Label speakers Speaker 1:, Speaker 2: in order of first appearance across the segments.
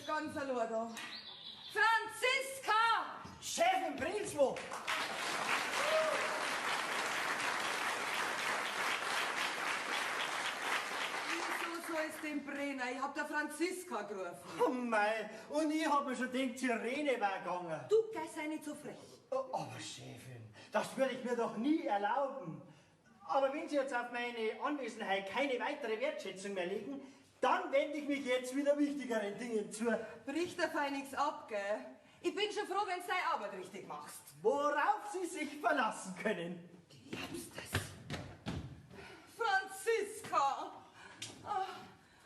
Speaker 1: Ganz verloren da. Franziska!
Speaker 2: Chefin Prinzwo!
Speaker 1: Wieso soll es den Brenner? Ich hab der Franziska gerufen.
Speaker 2: Oh mei, und ich hab mir schon gedacht, Sirene war gegangen.
Speaker 1: Du, sei nicht so frech.
Speaker 2: Oh, aber Chefin, das würde ich mir doch nie erlauben. Aber wenn Sie jetzt auf meine Anwesenheit keine weitere Wertschätzung mehr legen, dann wende ich mich jetzt wieder wichtigeren Dingen zu.
Speaker 1: Bricht der Fein nichts ab, gell? Ich bin schon froh, wenn du deine Arbeit richtig machst.
Speaker 2: Worauf Sie sich verlassen können.
Speaker 1: Glaubst das? Franziska! Oh,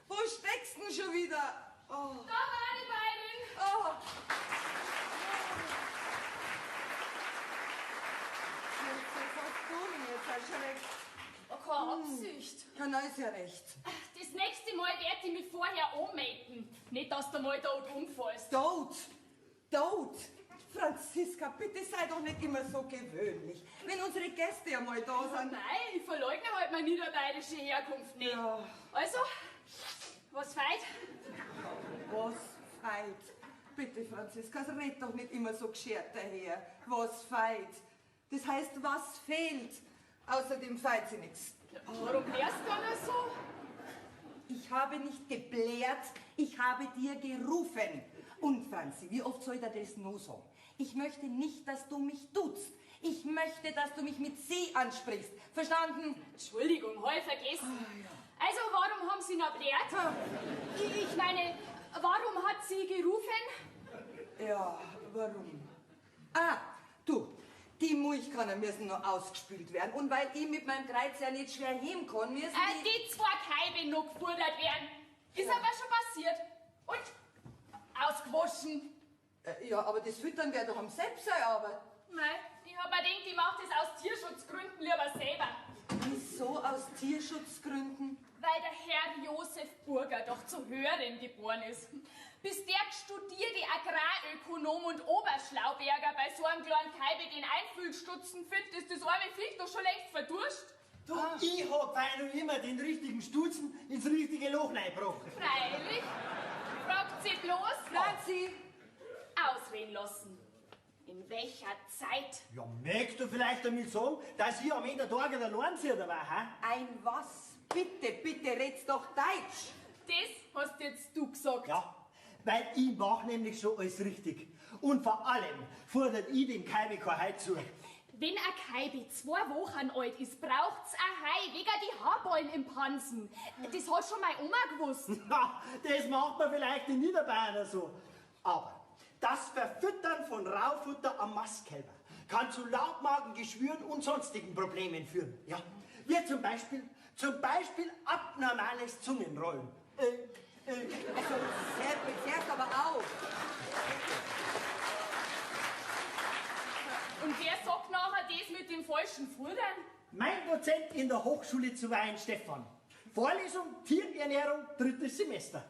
Speaker 1: wo steckst du denn schon wieder? Oh.
Speaker 3: Da war die beiden!
Speaker 1: Oh. Was hast du denn jetzt erschreckt?
Speaker 3: Oh, keine Absicht.
Speaker 1: Ja, na, ist ja recht.
Speaker 3: Das nächste Mal werde ich mich vorher anmelden. Nicht, dass du mal tot umfällst.
Speaker 1: Tot! Tot! Franziska, bitte sei doch nicht immer so gewöhnlich. Wenn unsere Gäste ja mal da sind.
Speaker 3: Nein, ich verleugne halt meine niederbayerische Herkunft nicht.
Speaker 1: Ja.
Speaker 3: Also, was feit?
Speaker 1: Was feit? Bitte, Franziska, red doch nicht immer so geschert daher. Was feit? Das heißt, was fehlt? Außerdem feit sie nichts.
Speaker 3: Warum wärst du dann so?
Speaker 1: Ich habe nicht geblärt, ich habe dir gerufen. Und Franzi, wie oft soll ich dir das nur sagen? Ich möchte nicht, dass du mich duzt. Ich möchte, dass du mich mit Sie ansprichst. Verstanden?
Speaker 3: Entschuldigung, hab ich vergessen. Also, warum haben Sie noch blärt? Ich meine, warum hat sie gerufen?
Speaker 1: Ja, warum? Ah, du, die Milchkanne müssen noch ausgespült werden. Und weil ich mit meinem Kreuz ja nicht schwer heben kann, müssen
Speaker 3: die zwei Keibe noch gefordert werden. Ist aber schon passiert. Und ausgewaschen.
Speaker 1: Ja, aber das Füttern wäre doch am selbst seine Arbeit.
Speaker 3: Nein, ich hab mir gedacht, ich mach das aus Tierschutzgründen lieber selber.
Speaker 1: Wieso aus Tierschutzgründen?
Speaker 3: Weil der Herr Josef Burger doch zu Hören geboren ist. Bis der studierte Agrarökonom und Oberschlauberger bei so einem kleinen Keibe den Einfühlstutzen fit, ist das arme Viech doch schon längst verdurst.
Speaker 2: Du, ich hab fein und immer den richtigen Stutzen ins richtige Loch reingebrochen.
Speaker 3: Freilich. Fragt sie bloß.
Speaker 1: Franzi!
Speaker 3: Auswählen lassen. In welcher Zeit?
Speaker 2: Ja, möchtest du vielleicht damit sagen, dass ich am Ende der Tage der Lohnsieher war, hä?
Speaker 1: Ein was? Bitte, bitte, red's doch Deutsch.
Speaker 3: Das hast jetzt du gesagt.
Speaker 2: Ja, weil ich mach nämlich schon alles richtig. Und vor allem fordert ich dem Keibe kein Heu zu.
Speaker 3: Wenn ein Keibe 2 Wochen alt ist, braucht's ein Hai wegen die Haarballen im Pansen. Das hat schon meine Oma gewusst.
Speaker 2: Na, das macht man vielleicht in Niederbayern so. Aber das Verfüttern von Raufutter am Mastkälber kann zu Laubmagengeschwüren und sonstigen Problemen führen. Ja, wie zum Beispiel abnormales Zungenrollen.
Speaker 1: Also, sehr aber auf.
Speaker 3: Und wer sagt nachher das mit dem falschen Futtern?
Speaker 2: Mein Dozent in der Hochschule zu Weihenstephan. Vorlesung Tierernährung, 3. Semester.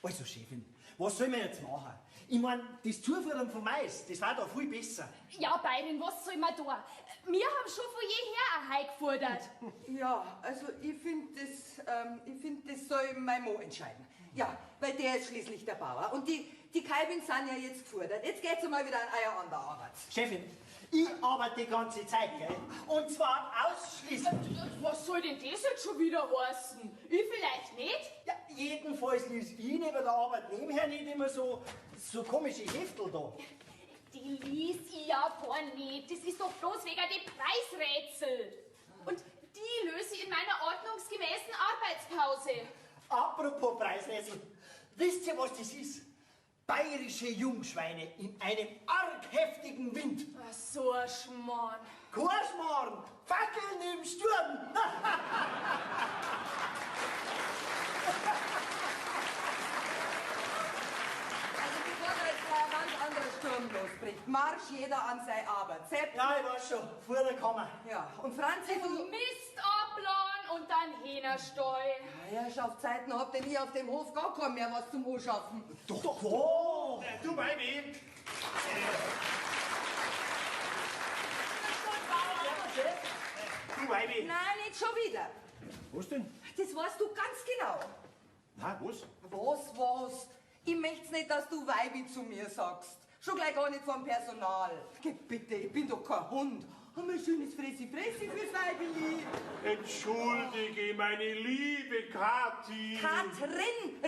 Speaker 2: Also, Chefin, was soll man jetzt machen? Ich mein, das Zuführen von Mais, das war doch viel besser.
Speaker 3: Ja, Bayern, was soll man da? Wir haben schon von jeher ein Hai gefordert.
Speaker 1: Ja, also ich finde, das soll mein Mo entscheiden. Ja, weil der ist schließlich der Bauer. Und die Kalben sind ja jetzt gefordert. Jetzt geht's mal wieder an Eier an der Arbeit.
Speaker 2: Chefin, ich arbeite die ganze Zeit, gell? Und zwar ausschließlich.
Speaker 3: Was soll denn das jetzt schon wieder heißen? Ich vielleicht nicht?
Speaker 2: Ja, jedenfalls liest ich neben der Arbeit nebenher nicht immer so komische Heftel da.
Speaker 3: Die lies ich ja gar nicht. Das ist doch bloß wegen die Preisrätsel. Und die löse ich in meiner ordnungsgemäßen Arbeitspause.
Speaker 2: Apropos Preisrätsel, wisst ihr, was das ist? Bayerische Jungschweine in einem arg heftigen Wind.
Speaker 3: so ein Schmarrn.
Speaker 2: Korschmarrn, Fackeln im Sturm.
Speaker 1: Also bevor da jetzt ein ganz anderer Sturm losbricht, marsch jeder an seine Arbeit. Sepp?
Speaker 2: Ja, ich weiß schon, vor der Kammer.
Speaker 1: Ja, und Franzi, du...
Speaker 3: Mist abladen und dann Hähnerstall.
Speaker 1: Ja, Schaffzeiten habt ihr nie auf dem Hof gar keinen mehr was zum Anschaffen.
Speaker 2: Doch.
Speaker 4: Du, Weibi. Du, Weibi.
Speaker 1: Nein, nicht schon wieder.
Speaker 4: Was denn?
Speaker 1: Das weißt du ganz genau.
Speaker 4: Na, was?
Speaker 1: Was? Ich möcht's nicht, dass du Weibi zu mir sagst. Schon gleich gar nicht vom Personal. Geh bitte, ich bin doch kein Hund. Haben wir ein schönes Fressi fürs Weibi.
Speaker 4: Entschuldige, meine liebe Kathi.
Speaker 1: Katrin,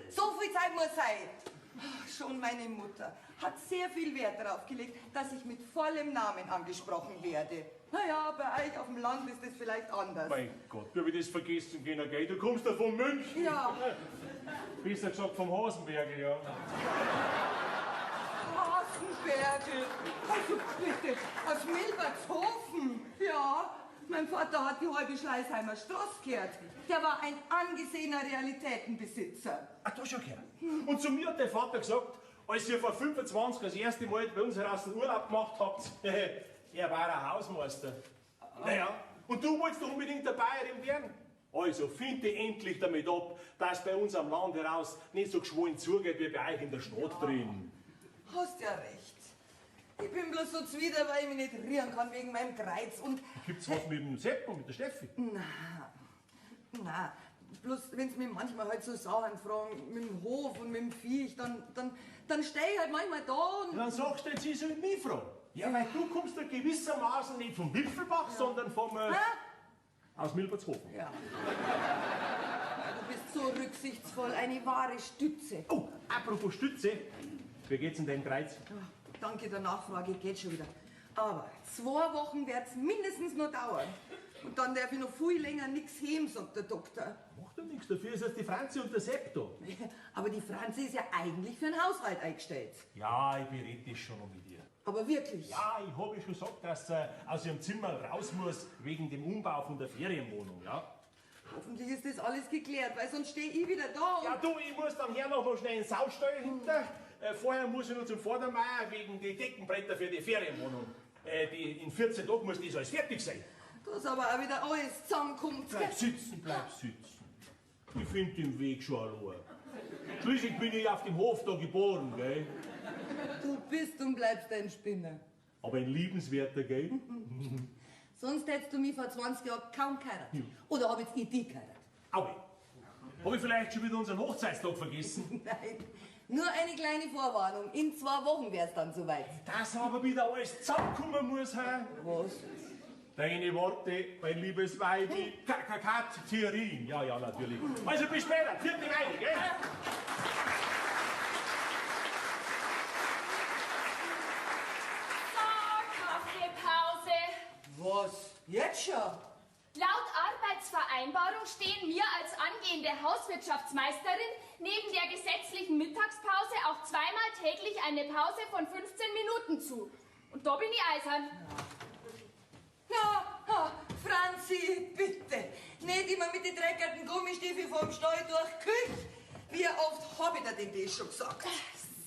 Speaker 1: so viel Zeit muss sein. Ach, schon meine Mutter hat sehr viel Wert darauf gelegt, dass ich mit vollem Namen angesprochen werde. Naja, bei euch auf dem Land ist das vielleicht anders.
Speaker 4: Mein Gott, wie hab ich das vergessen können, gell? Du kommst ja von München.
Speaker 1: Ja.
Speaker 4: Besser gesagt vom Hasenberger, ja.
Speaker 1: Hasenbergel, also bitte, aus Milbertshofen. Ja, mein Vater hat die halbe Schleißheimer Straße gehört. Der war ein angesehener Realitätenbesitzer.
Speaker 4: Ach, du schon gehört. Und zu mir hat der Vater gesagt, als ihr vor 25 das erste Mal bei uns heraus den Urlaub gemacht habt, er war ein Hausmeister. Naja, und du wolltest doch unbedingt der Bayerin werden. Also, finde endlich damit ab, dass bei uns am Land heraus nicht so geschwollen zugeht wie bei euch in der Stadt drin.
Speaker 1: Hast ja recht. Ich bin bloß so zwider, weil ich mich nicht rühren kann wegen meinem Kreuz und...
Speaker 4: Gibt's was mit dem Sepp und mit der Steffi?
Speaker 1: Na, bloß wenn sie mich manchmal halt so Sachen fragen, mit dem Hof und mit dem Viech, dann stehe ich halt manchmal da und...
Speaker 4: Dann sagst du jetzt, sie soll mich fragen. Ja, weil du kommst ja gewissermaßen nicht vom Wipfelbach, sondern vom... aus Milbertshofen.
Speaker 1: Ja. Du bist so rücksichtsvoll, eine wahre Stütze.
Speaker 4: Oh, apropos Stütze. Wie geht's in deinem Kreuz?
Speaker 1: Danke der Nachfrage, geht schon wieder. Aber 2 Wochen wird's mindestens noch dauern. Und dann darf ich noch viel länger nichts heben, sagt der Doktor.
Speaker 4: Macht ja nichts, dafür ist jetzt die Franzi und der Sepp da.
Speaker 1: Aber die Franzi ist ja eigentlich für den Haushalt eingestellt.
Speaker 4: Ja, ich berede das schon noch mit ihr.
Speaker 1: Aber wirklich?
Speaker 4: Ja, ich habe ja schon gesagt, dass sie aus ihrem Zimmer raus muss, wegen dem Umbau von der Ferienwohnung, ja?
Speaker 1: Hoffentlich ist das alles geklärt, weil sonst stehe ich wieder da und...
Speaker 4: Ja, du, ich muss dann her noch schnell in den Saustall hinter. Vorher muss ich noch zum Vordermeier wegen die Deckenbretter für die Ferienwohnung. In 14 Tagen muss das alles fertig sein.
Speaker 1: Dass aber auch wieder alles zusammenkommt.
Speaker 4: Bleib sitzen. Ich finde den Weg schon allein. Schließlich bin ich auf dem Hof da geboren, gell?
Speaker 1: Du bist und bleibst ein Spinner.
Speaker 4: Aber ein liebenswerter, gell?
Speaker 1: Sonst hättest du mich vor 20 Jahren kaum geheiratet. Oder hab jetzt ich dich geheiratet?
Speaker 4: Aue. Habe ich vielleicht schon wieder unseren Hochzeitstag vergessen?
Speaker 1: Nein, nur eine kleine Vorwarnung. In 2 Wochen wär's dann soweit.
Speaker 4: Dass aber wieder alles zusammenkommen muss, hä?
Speaker 1: Was?
Speaker 4: Deine Worte, mein liebes Weibi. Katrin. Ja, natürlich. Also bis später. 4. Weile, gell?
Speaker 3: Kaffeepause.
Speaker 1: Was? Jetzt schon?
Speaker 3: Laut Arbeitsvereinbarung stehen mir als angehende Hauswirtschaftsmeisterin neben der gesetzlichen Mittagspause auch zweimal täglich eine Pause von 15 Minuten zu. Und da bin ich eisern.
Speaker 1: Na, Franzi, bitte. Nicht immer mit den dreckigen Gummistiefeln vom Stall durch Küch. Wie oft hab ich dir denn das schon gesagt?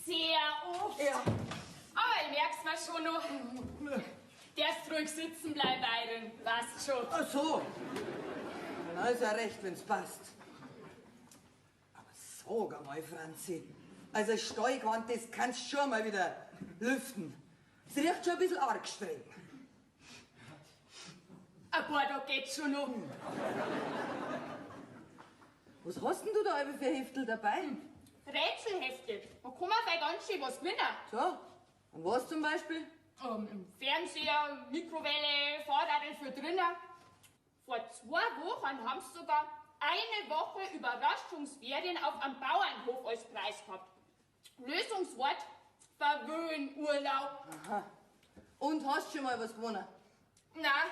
Speaker 3: Sehr oft.
Speaker 1: Ja.
Speaker 3: Aber ich merk's mir schon noch. Darfst ruhig sitzen bleiben, Bayern. Passt schon.
Speaker 1: Ach so. Na, ist ja recht, wenn's passt. Aber sag einmal, Franzi. Also Stallgewand, das kannst du schon mal wieder lüften. Es riecht schon ein bisschen arg streng.
Speaker 3: Ein paar Tage geht's schon noch.
Speaker 1: Was hast denn du da für Heftel dabei?
Speaker 3: Rätselhefte. Da kann man vielleicht ganz schön was gewinnen.
Speaker 1: So, und was zum Beispiel?
Speaker 3: Im Fernseher, Mikrowelle, Fahrräder für drinnen. Vor 2 Wochen haben sie sogar eine Woche Überraschungsferien auf einem Bauernhof als Preis gehabt. Lösungswort: Verwöhnurlaub.
Speaker 1: Aha. Und hast schon mal was gewonnen?
Speaker 3: Nein.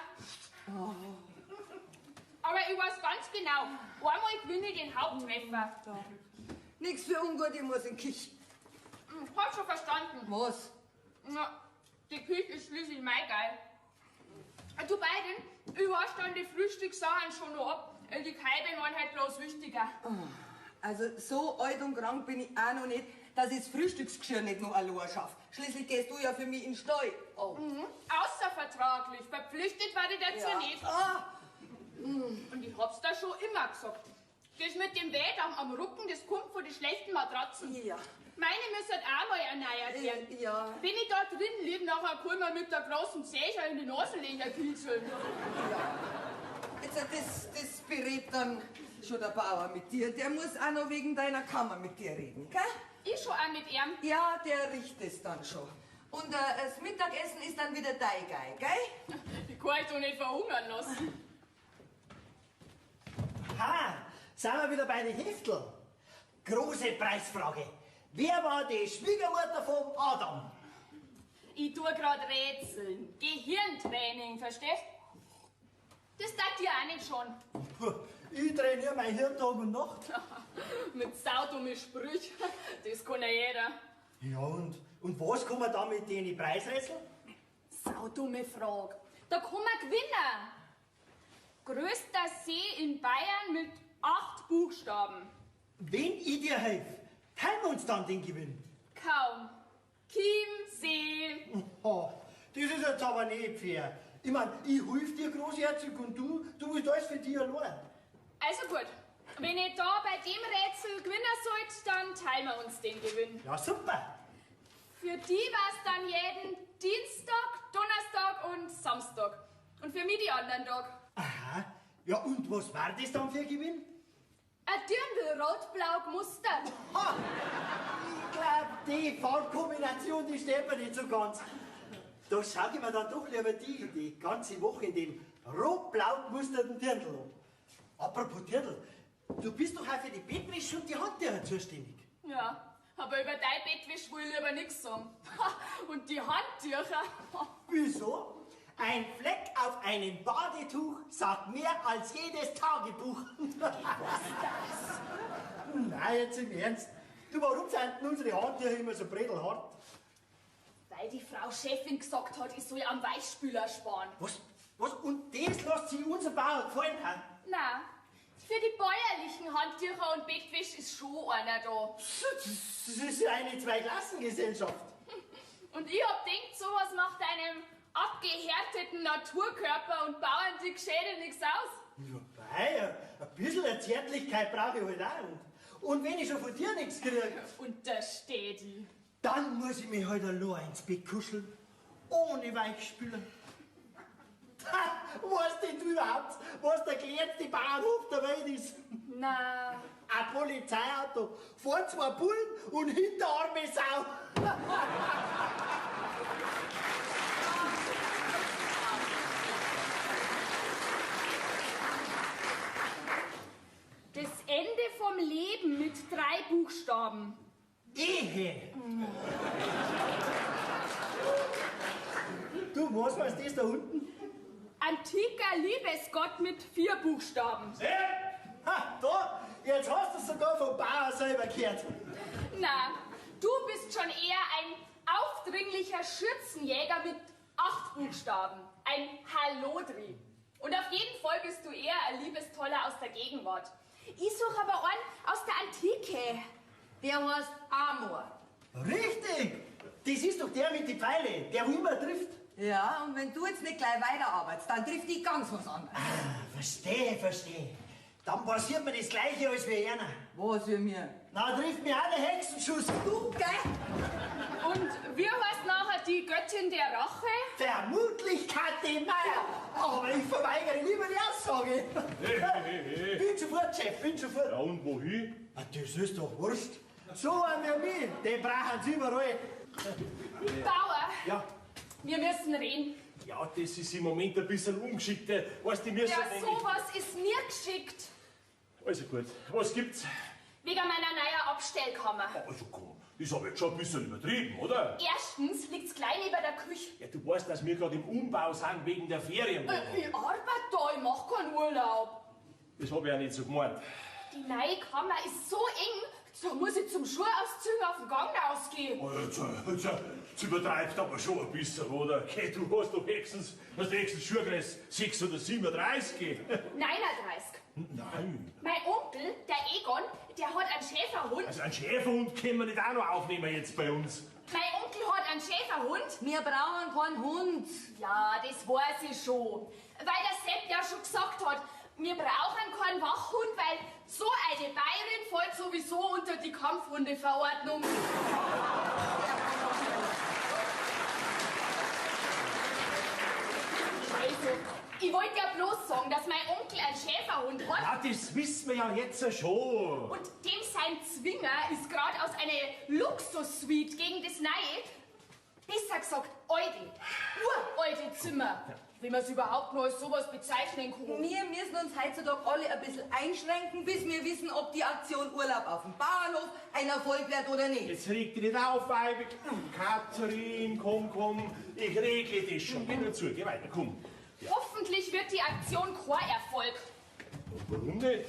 Speaker 3: Aber ich weiß ganz genau, einmal gewinne ich den Haupttreffer.
Speaker 1: Nix für ungut, ich muss in Kich.
Speaker 3: Hab schon verstanden.
Speaker 1: Was?
Speaker 3: Na, Die Küche ist schließlich mein geil. Du beiden, ich wasch dann die Frühstückssachen schon noch ab. Die Keiben waren halt bloß wichtiger.
Speaker 1: Also so alt und krank bin ich auch noch nicht, dass ich das Frühstücksgeschirr nicht noch allein schaffe. Schließlich gehst du ja für mich in den Stall. Oh.
Speaker 3: Außervertraglich, verpflichtet war ich dazu nicht. Und ich hab's da schon immer gesagt. Das mit dem Weh am Rücken, das kommt von den schlechten Matratzen.
Speaker 1: Ja.
Speaker 3: Meine müssen auch mal erneuert werden.
Speaker 1: Ja.
Speaker 3: Wenn ich da drin lieg, nachher kann man mit der großen Zeche in die Nasenlöcher kitzeln.
Speaker 1: Jetzt, das berät dann schon der Bauer mit dir. Der muss auch noch wegen deiner Kammer mit dir reden, gell?
Speaker 3: Ich schon auch mit ihm.
Speaker 1: Ja, der riecht es dann schon. Und das Mittagessen ist dann wieder dein Geil, gell?
Speaker 3: Ich kann euch doch nicht verhungern lassen.
Speaker 2: Ha, sind wir wieder bei den Hefteln. Große Preisfrage. Wer war die Schwiegermutter vom Adam?
Speaker 3: Ich tue grad Rätseln. Gehirntraining, verstehst? Das tat dir auch nicht schon.
Speaker 2: Puh, ich trainiere mein Hirn Tag und Nacht.
Speaker 3: Mit saudumme Sprüche. Das kann ja jeder.
Speaker 2: Ja, und was kann man da mit denen Preisrätseln?
Speaker 3: Saudumme Frage. Da kann man gewinnen. Größter See in Bayern mit 8 Buchstaben.
Speaker 2: Wenn ich dir helfe, teilen wir uns dann den Gewinn.
Speaker 3: Kaum. Chiemsee.
Speaker 2: Oh, das ist jetzt aber nicht fair. Ich mein, ich helfe dir großherzig und du willst alles für dich allein.
Speaker 3: Also gut. Wenn ich da bei dem Rätsel gewinnen sollt, dann teilen wir uns den Gewinn.
Speaker 2: Ja, super.
Speaker 3: Für die war's dann jeden Dienstag, Donnerstag und Samstag. Und für mich die anderen Tage.
Speaker 2: Aha. Ja, und was war das dann für ein Gewinn?
Speaker 3: Ein Dirndl rot-blau gemustert.
Speaker 2: Ha! Ich glaub, die Farbkombination, die steht mir nicht so ganz. Da schau ich mir dann doch lieber die ganze Woche in dem rot-blau gemusterten Dirndl an. Apropos Dirndl, du bist doch auch für die Bettwäsche und die Handtücher zuständig.
Speaker 3: Ja, aber über dein Bettwäsche will ich lieber nichts sagen. Und die Handtücher.
Speaker 2: Wieso? Ein Fleck auf einem Badetuch sagt mehr als jedes Tagebuch. Was das? Nein, jetzt im Ernst. Du, warum sind denn unsere Handtücher immer so brettelhart?
Speaker 3: Weil die Frau Chefin gesagt hat, ich soll am Weichspüler sparen.
Speaker 2: Was? Und das lässt sich unser Bauer gefallen haben?
Speaker 3: Na, für die bäuerlichen Handtücher und Bettwäsche ist schon einer da.
Speaker 2: Das ist ja eine Zweiklassengesellschaft.
Speaker 3: Und ich hab gedacht, sowas macht einem abgehärteten Naturkörper und bauerndick Schädel nichts aus.
Speaker 2: Wobei, ein bisschen eine Zärtlichkeit brauche ich halt auch. Und wenn ich schon von dir nichts kriege,
Speaker 3: Untersteh die.
Speaker 2: dann muss ich mich halt allein ins Bett kuscheln. Ohne Weichspülen. Weißt denn du überhaupt, was der kleinste Bauernhof der Welt ist?
Speaker 3: Na,
Speaker 2: Ein Polizeiauto, vor 2 Bullen und hinter arme Sau.
Speaker 3: das Ende vom Leben mit 3 Buchstaben.
Speaker 2: Ehe. Du, was war das da unten?
Speaker 3: Antiker Liebesgott mit 4 Buchstaben.
Speaker 2: Ha, da, jetzt hast du sogar vom Bauer selber gehört.
Speaker 3: Na, du bist schon eher ein aufdringlicher Schürzenjäger mit 8 Buchstaben. Ein Hallodri. Und auf jeden Fall bist du eher ein Liebestoller aus der Gegenwart. Ich suche aber einen aus der Antike.
Speaker 1: Der heißt Amor.
Speaker 2: Richtig. Das ist doch der mit den Pfeilen, der wo immer trifft.
Speaker 1: Ja, und wenn du jetzt nicht gleich weiterarbeitest, dann trifft dich ganz was anderes.
Speaker 2: Verstehe. Dann passiert mir das Gleiche als wie einer.
Speaker 1: Was für mir?
Speaker 2: Na, trifft mir auch der Hexenschuss.
Speaker 1: Du, gell?
Speaker 3: Und wie heißt nachher die Göttin der Rache?
Speaker 2: Vermutlich Kathi Meier. Aber ich verweigere lieber die Aussage.
Speaker 4: Hey.
Speaker 2: Bin sofort, Chef, bin sofort.
Speaker 4: Ja, und wohin?
Speaker 2: Ah, das ist doch wurscht. So einen wie mich, den brauchen sie überall.
Speaker 3: Bauer,
Speaker 4: Ja.
Speaker 3: wir müssen reden.
Speaker 4: Ja, das ist im Moment ein bisschen ungeschickt. Weißt du, wir müssen
Speaker 3: Ja,
Speaker 4: eigentlich...
Speaker 3: sowas ist mir geschickt.
Speaker 4: Also gut, was gibt's?
Speaker 3: Wegen meiner neuen Abstellkammer.
Speaker 4: Also komm, das hab ich jetzt schon ein bisschen übertrieben, oder?
Speaker 3: Erstens liegt's gleich neben der Küche.
Speaker 4: Ja, du weißt, dass wir gerade im Umbau sind wegen der Ferien.
Speaker 3: Ich arbeite da, ich mach keinen Urlaub.
Speaker 4: Das hab ich auch nicht so gemeint.
Speaker 3: Die neue Kammer ist so eng, So muss ich zum Schuh ausziehen auf den Gang ausgehen.
Speaker 4: Jetzt übertreibst aber schon ein bisschen, oder? Okay, du hast doch höchstens Schuhgröße 6 oder 37.
Speaker 3: 39.
Speaker 4: Nein.
Speaker 3: Mein Onkel, der Egon, der hat einen Schäferhund.
Speaker 4: Also einen Schäferhund können wir nicht auch noch aufnehmen jetzt bei uns.
Speaker 3: Mein Onkel hat einen Schäferhund.
Speaker 1: Wir brauchen keinen Hund.
Speaker 3: Ja, das weiß ich schon. Weil der Sepp ja schon gesagt hat, wir brauchen keinen Wachhund, weil so eine Bayerin fällt sowieso unter die Kampfhundeverordnung. Also, ich wollte ja bloß sagen, dass mein Onkel einen Schäferhund hat.
Speaker 4: Ja, das wissen wir ja jetzt schon.
Speaker 3: Und dem sein Zwinger ist gerade aus einer Luxussuite gegen das neue, besser gesagt, uralte Zimmer. Wie man es überhaupt noch als sowas bezeichnen kann.
Speaker 1: Wir müssen uns heutzutage alle ein bisschen einschränken, bis wir wissen, ob die Aktion Urlaub auf dem Bauernhof ein Erfolg wird oder nicht.
Speaker 4: Jetzt reg dich nicht auf, Weibig. Katharin, komm. Ich regle das schon. Geh nur zu, geh weiter, komm.
Speaker 3: Hoffentlich wird die Aktion kein Erfolg.
Speaker 4: Warum nicht?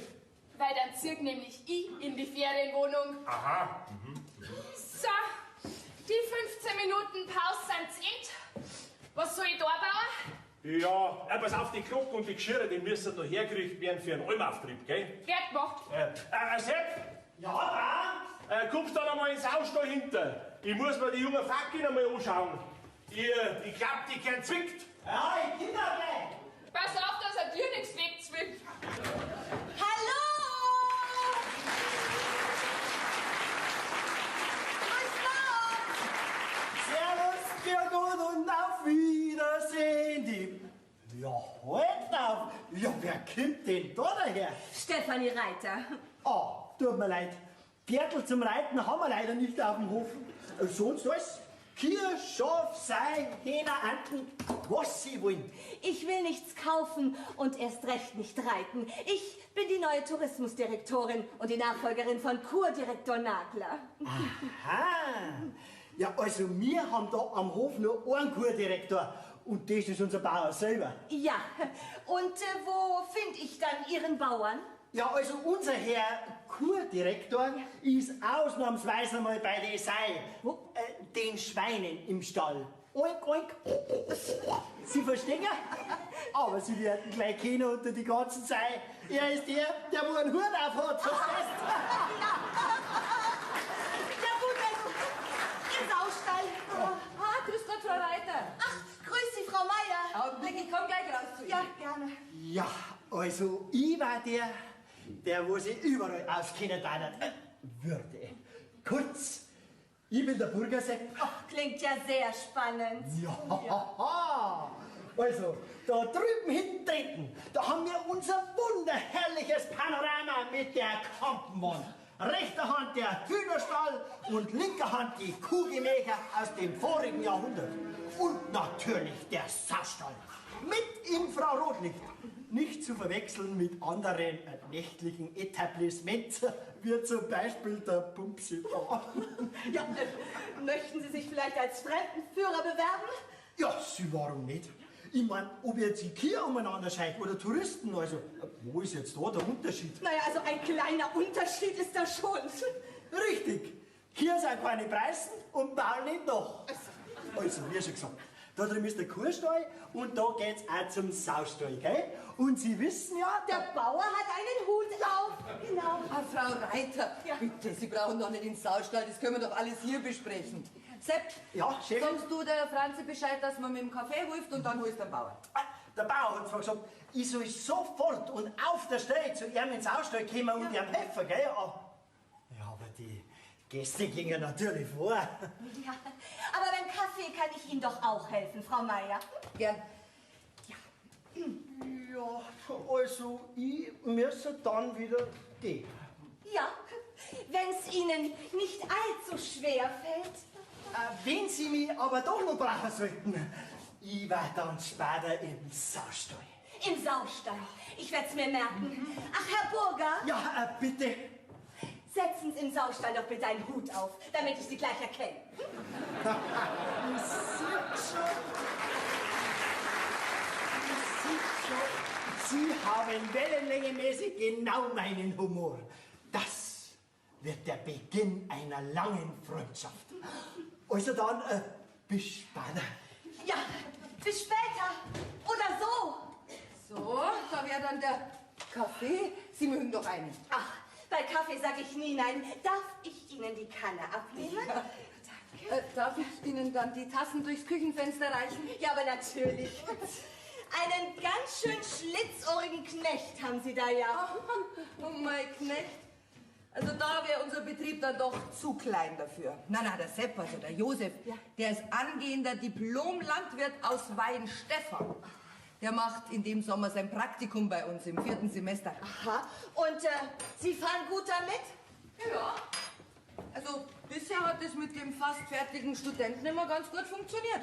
Speaker 3: Weil dann zieht nämlich ich in die Ferienwohnung.
Speaker 4: Aha.
Speaker 3: So, die 15 Minuten Pause sind zu Ende. Was soll ich da bauen?
Speaker 4: Ja, pass auf, die Glocken und die Geschirre, die müssen da hergerichtet werden für einen Almauftrieb, gell?
Speaker 3: Wer hat gemacht?
Speaker 4: Sepp,
Speaker 2: Ja, da.
Speaker 4: kommst da noch mal ins Hausstall hinter. Ich muss mir die junge Fackel noch mal anschauen. Ich glaub, die gern zwickt.
Speaker 2: Ja, ich bin da gleich.
Speaker 3: Pass auf, dass er dir nichts wegzwickt.
Speaker 1: Hallo!
Speaker 2: Servus, sehr gut und auf Wiedersehen. Ja, halt auf. Ja, wer kommt denn da daher?
Speaker 5: Stefanie Reiter.
Speaker 2: Ah, tut mir leid. Pferdl zum Reiten haben wir leider nicht auf dem Hof. Sonst alles. Kühe, Schaf, Sei, Hähner, Enten, was sie wollen.
Speaker 5: Ich will nichts kaufen und erst recht nicht reiten. Ich bin die neue Tourismusdirektorin und die Nachfolgerin von Kurdirektor Nagler.
Speaker 2: Aha. Ja, also wir haben da am Hof nur einen Kurdirektor und das ist unser Bauer selber.
Speaker 5: Ja, und wo finde ich dann Ihren Bauern?
Speaker 2: Ja, also unser Herr Kurdirektor ist ausnahmsweise mal bei der Sei, den Schweinen im Stall. Oink, oink. Sie verstehen? Aber Sie werden gleich kennen unter die ganzen Sei. Er ist der wo einen Hut auf hat, verstehst?
Speaker 5: Ja gut, also im Saustall.
Speaker 1: Grüß Gott, Frau Reiter.
Speaker 5: Ach, grüß Sie, Frau Meier.
Speaker 1: Augenblick, ich komm gleich raus zu Ihnen.
Speaker 5: Ja, gerne.
Speaker 2: Ja, also ich war der wo sich überall auskennen würde. Kurz, ich bin der Burgersepp.
Speaker 5: Ach, klingt ja sehr spannend.
Speaker 2: Ja. Also, da drüben hinten treten, da haben wir unser wunderherrliches Panorama mit der Kampenwand. Rechter Hand der Hühnerstall und linker Hand die Kuhgemächer aus dem vorigen Jahrhundert. Und natürlich der Saustall mit Infrarotlicht. Nicht zu verwechseln mit anderen nächtlichen Etablissements, wie zum Beispiel der Pumpsitter.
Speaker 5: Ja, möchten Sie sich vielleicht als Fremdenführer bewerben?
Speaker 2: Ja, Sie, warum nicht? Ich mein, ob jetzt die Kühe umeinander scheint oder Touristen, also, wo ist jetzt da der Unterschied?
Speaker 5: Naja, also ein kleiner Unterschied ist da schon.
Speaker 2: Richtig, hier sind keine Preisen und bauen nicht nach. Also, wie schon gesagt, da drüben ist der Kuhstall und da geht's auch zum Saustall, gell? Und Sie wissen ja,
Speaker 5: Der Bauer hat einen Hut auf. Genau.
Speaker 1: Ah, Frau Reiter, bitte, Sie brauchen doch nicht ins Saustall, das können wir doch alles hier besprechen. Sepp,
Speaker 2: Ja, Chef?
Speaker 1: sagst du der Franzi Bescheid, dass man mit dem Kaffee hilft und dann holst du den Bauer.
Speaker 2: Der Bauer hat zwar gesagt, ich soll sofort und auf der Stelle zu ihm ins Hausstall kommen und ihm helfen, gell? Aber die Gäste gingen natürlich vor.
Speaker 5: Ja, aber beim Kaffee kann ich Ihnen doch auch helfen, Frau Meier.
Speaker 1: Gern.
Speaker 2: Ja, also ich müsste dann wieder gehen.
Speaker 5: Ja, wenn es Ihnen nicht allzu schwer fällt.
Speaker 2: Wenn Sie mich aber doch noch brauchen sollten, ich war dann später im Saustall.
Speaker 5: Im Saustall. Ich werde es mir merken. Ach, Herr Burger,
Speaker 2: Ja, bitte.
Speaker 5: setzen Sie im Saustall doch bitte einen Hut auf, damit ich Sie gleich erkenne.
Speaker 2: Sie haben wellenlängemäßig genau meinen Humor. Das wird der Beginn einer langen Freundschaft. Also dann, bis später.
Speaker 5: Ja, bis später. Oder so.
Speaker 1: So, da wäre dann der Kaffee. Sie mögen doch einen.
Speaker 5: Ach, bei Kaffee sage ich nie nein. Darf ich Ihnen die Kanne abnehmen?
Speaker 1: Ja. Darf ich Ihnen dann die Tassen durchs Küchenfenster reichen?
Speaker 5: Ja, aber natürlich. Einen ganz schön schlitzohrigen Knecht haben Sie da ja.
Speaker 1: Oh, mein Knecht. Also da wäre unser Betrieb dann doch zu klein dafür. Na, der Sepp, also der Josef, der ist angehender Diplom-Landwirt aus Weinstefan. Der macht in dem Sommer sein Praktikum bei uns im 4. Semester.
Speaker 5: Aha. Und Sie fahren gut damit?
Speaker 1: Ja. Also bisher hat es mit dem fast fertigen Studenten immer ganz gut funktioniert.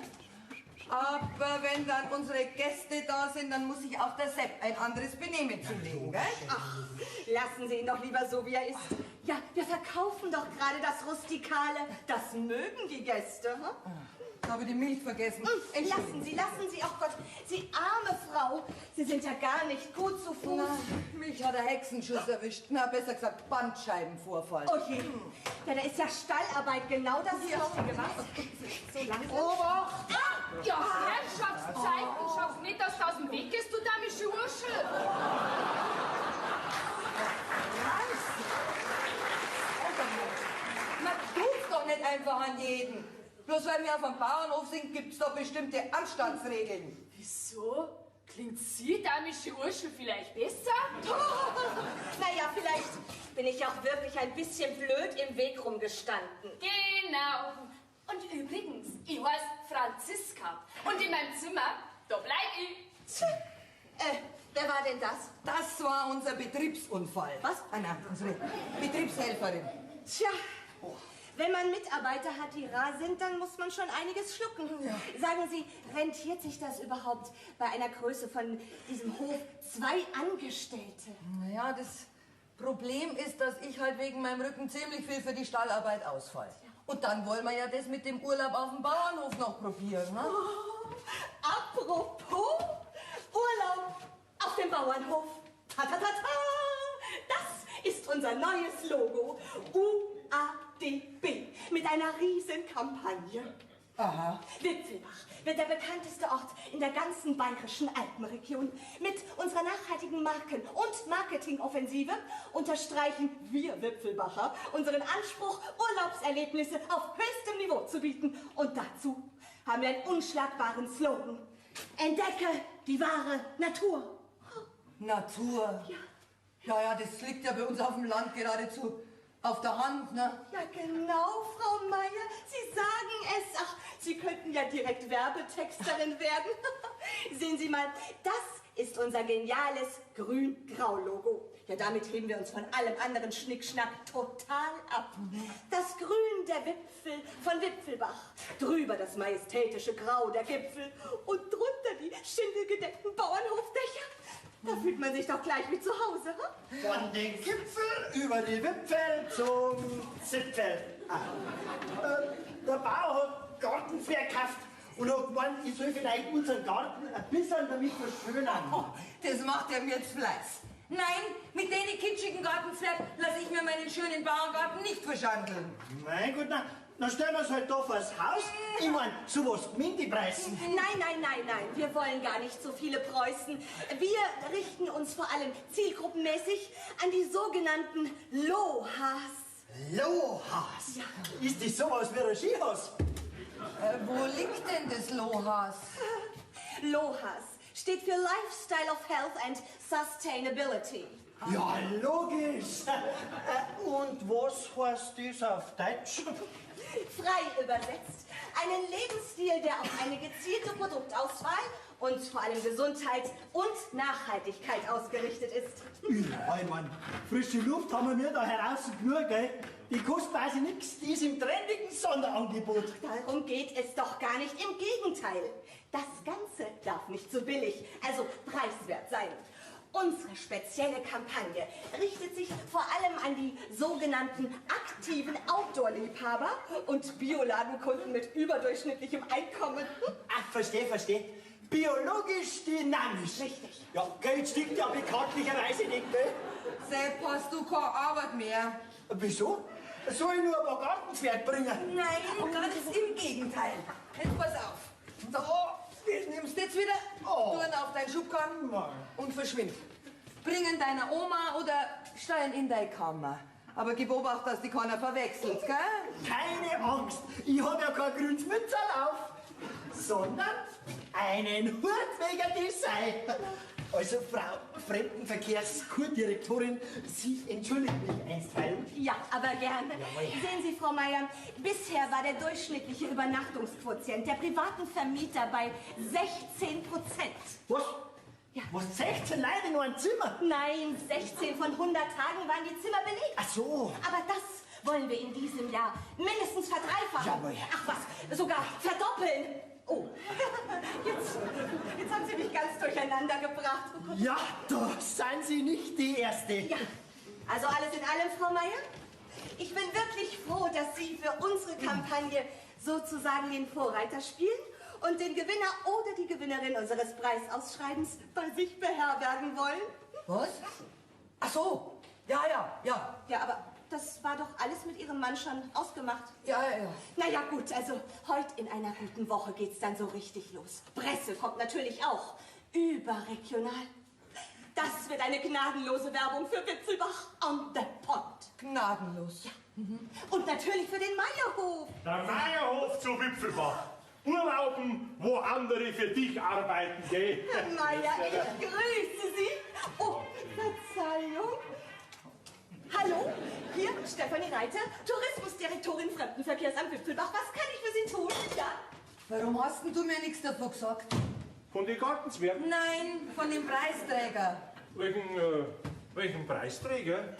Speaker 1: Aber wenn dann unsere Gäste da sind, dann muss sich auch der Sepp ein anderes Benehmen zulegen, gell?
Speaker 5: Ach, lassen Sie ihn doch lieber so, wie er ist. Ja, wir verkaufen doch gerade das Rustikale. Das mögen die Gäste, hm?
Speaker 1: Ich habe die Milch vergessen.
Speaker 5: Lassen Sie, oh Gott, Sie arme Frau. Sie sind ja gar nicht gut zu Fuß.
Speaker 1: Mich hat der Hexenschuss erwischt. Na, besser gesagt Bandscheibenvorfall.
Speaker 5: Oh je. Ja, da ist ja Stallarbeit genau das Richtige, was? So langsam.
Speaker 2: Obacht!
Speaker 3: Ja, Herrschaftszeichen, schaff nicht, dass du aus dem Weg gehst, du damische Urschel.
Speaker 1: Man tut's doch nicht einfach an jeden. Bloß weil wir auf dem Bauernhof sind, gibt's doch bestimmte Anstandsregeln.
Speaker 3: Wieso? Klingt sie, damische Urschel, vielleicht besser?
Speaker 5: Naja, vielleicht bin ich auch wirklich ein bisschen blöd im Weg rumgestanden.
Speaker 3: Genau. Und übrigens, ich heiße Franziska. Und in meinem Zimmer, da bleib ich.
Speaker 5: Wer war denn das?
Speaker 1: Das war unser Betriebsunfall.
Speaker 5: Was?
Speaker 1: Ah, nein, unsere Betriebshelferin.
Speaker 5: Tja, wenn man Mitarbeiter hat, die rar sind, dann muss man schon einiges schlucken. Ja. Sagen Sie, rentiert sich das überhaupt bei einer Größe von diesem Hof 2 Angestellte?
Speaker 1: Naja, das Problem ist, dass ich halt wegen meinem Rücken ziemlich viel für die Stallarbeit ausfall. Und dann wollen wir ja das mit dem Urlaub auf dem Bauernhof noch probieren, ne?
Speaker 5: Oh, apropos Urlaub auf dem Bauernhof. Ta, ta, ta, ta. Das ist unser neues Logo. UADB. Mit einer riesen Kampagne.
Speaker 1: Aha.
Speaker 5: Wipfelbach wird der bekannteste Ort in der ganzen bayerischen Alpenregion. Mit unserer nachhaltigen Marken- und Marketingoffensive unterstreichen wir Wipfelbacher unseren Anspruch, Urlaubserlebnisse auf höchstem Niveau zu bieten. Und dazu haben wir einen unschlagbaren Slogan. Entdecke die wahre Natur.
Speaker 1: Natur?
Speaker 5: Ja.
Speaker 1: Ja, das liegt ja bei uns auf dem Land geradezu auf der Hand, ne?
Speaker 5: Ja, genau, Frau Meier. Sie sagen es. Ach, Sie könnten ja direkt Werbetexterin werden. Sehen Sie mal, das ist unser geniales Grün-Grau-Logo. Ja, damit heben wir uns von allem anderen Schnickschnack total ab. Das Grün der Wipfel von Wipfelbach, drüber das majestätische Grau der Gipfel und drunter die schindelgedeckten Bauernhofdächer. Da fühlt man sich doch gleich wie zu Hause, hm?
Speaker 2: Von den Gipfel über die Wipfel zum Zipfel. Der Bauer hat Gartenfeuer gekauft und hat gemeint, ich soll vielleicht unseren Garten ein bisschen damit verschönern.
Speaker 1: Oh, das macht er mir jetzt Fleiß. Nein, mit den kitschigen Gartenfleck lasse ich mir meinen schönen Bauerngarten nicht verschandeln.
Speaker 2: Mein Gott, na stellen wir es halt da vors Haus. Ich mein, sowas gewinnt die Preisen.
Speaker 5: Nein. Wir wollen gar nicht so viele Preußen. Wir richten uns vor allem zielgruppenmäßig an die sogenannten Lohas.
Speaker 2: Lohas? Ja. Ist das sowas wie ein Skihaus?
Speaker 1: Wo liegt denn das Lohas?
Speaker 5: Lohas steht für Lifestyle of Health and Sustainability.
Speaker 2: Ja, logisch. Und was heißt das auf Deutsch?
Speaker 5: Frei übersetzt. Einen Lebensstil, der auf eine gezielte Produktauswahl und vor allem Gesundheit und Nachhaltigkeit ausgerichtet ist.
Speaker 2: Ja, ich mein, frische Luft haben wir mir da heraus genug, gell? Die kostet also nichts, die ist im trendigen Sonderangebot.
Speaker 5: Darum geht es doch gar nicht, im Gegenteil. Das Ganze darf nicht so billig, also preiswert sein. Unsere spezielle Kampagne richtet sich vor allem an die sogenannten aktiven Outdoor-Liebhaber und Bioladenkunden mit überdurchschnittlichem Einkommen.
Speaker 2: Ach, versteh. Biologisch dynamisch.
Speaker 5: Richtig.
Speaker 2: Ja, Geld stinkt ja bekanntlicherweise nicht, gell?
Speaker 1: Sepp, hast du keine Arbeit mehr?
Speaker 2: Wieso? Soll ich nur ein paar Gartenzwerg bringen?
Speaker 1: Nein, ganz im Gegenteil. Jetzt pass auf. So, nimmst jetzt wieder, tun auf deinen Schubkarren und verschwind. Bringen deiner Oma oder steuern in deine Kammer. Aber gib Obacht, dass die keiner verwechselt, gell?
Speaker 2: Keine Angst, ich hab ja kein grünes Mützerl auf, sondern einen Hut wegen Design. Also, Frau Fremdenverkehrskurdirektorin, Sie entschuldigen mich einstweilen.
Speaker 5: Ja, aber gerne. Sehen Sie, Frau Meier, bisher war der durchschnittliche Übernachtungsquotient der privaten Vermieter bei 16%.
Speaker 2: Was?
Speaker 5: Ja.
Speaker 2: Was, 16 Leute in einem Zimmer?
Speaker 5: Nein, 16 von 100 Tagen waren die Zimmer belegt.
Speaker 2: Ach so.
Speaker 5: Aber das wollen wir in diesem Jahr mindestens verdreifachen.
Speaker 2: Jawohl.
Speaker 5: Ach was, sogar verdoppeln. Oh, jetzt haben Sie mich ganz durcheinander gebracht. Oh Gott.
Speaker 2: Ja, da seien Sie nicht die Erste.
Speaker 5: Ja, also alles in allem, Frau Meier. Ich bin wirklich froh, dass Sie für unsere Kampagne sozusagen den Vorreiter spielen und den Gewinner oder die Gewinnerin unseres Preisausschreibens bei sich beherbergen wollen.
Speaker 1: Was? Ach so. Ja.
Speaker 5: Ja, aber das war doch alles mit Ihrem Mann schon ausgemacht.
Speaker 1: Ja.
Speaker 5: Naja, gut, also heute in einer guten Woche geht's dann so richtig los. Presse kommt natürlich auch. Überregional. Das wird eine gnadenlose Werbung für Wipfelbach on the Pond.
Speaker 1: Gnadenlos.
Speaker 5: Ja. Und natürlich für den Meierhof.
Speaker 4: Der Meierhof zu Wipfelbach. Urlauben, wo andere für dich arbeiten, gell?
Speaker 5: Herr Meier, ich grüße Sie. Oh, Verzeihung. Hallo, hier Stefanie Reiter, Tourismusdirektorin Fremdenverkehrsamt Wipfelbach. Was kann ich für Sie tun? Ja?
Speaker 1: Warum hast denn du mir nichts davon gesagt?
Speaker 4: Von den Gartenzwergen?
Speaker 1: Nein, von dem Preisträger.
Speaker 4: Welchen Preisträger?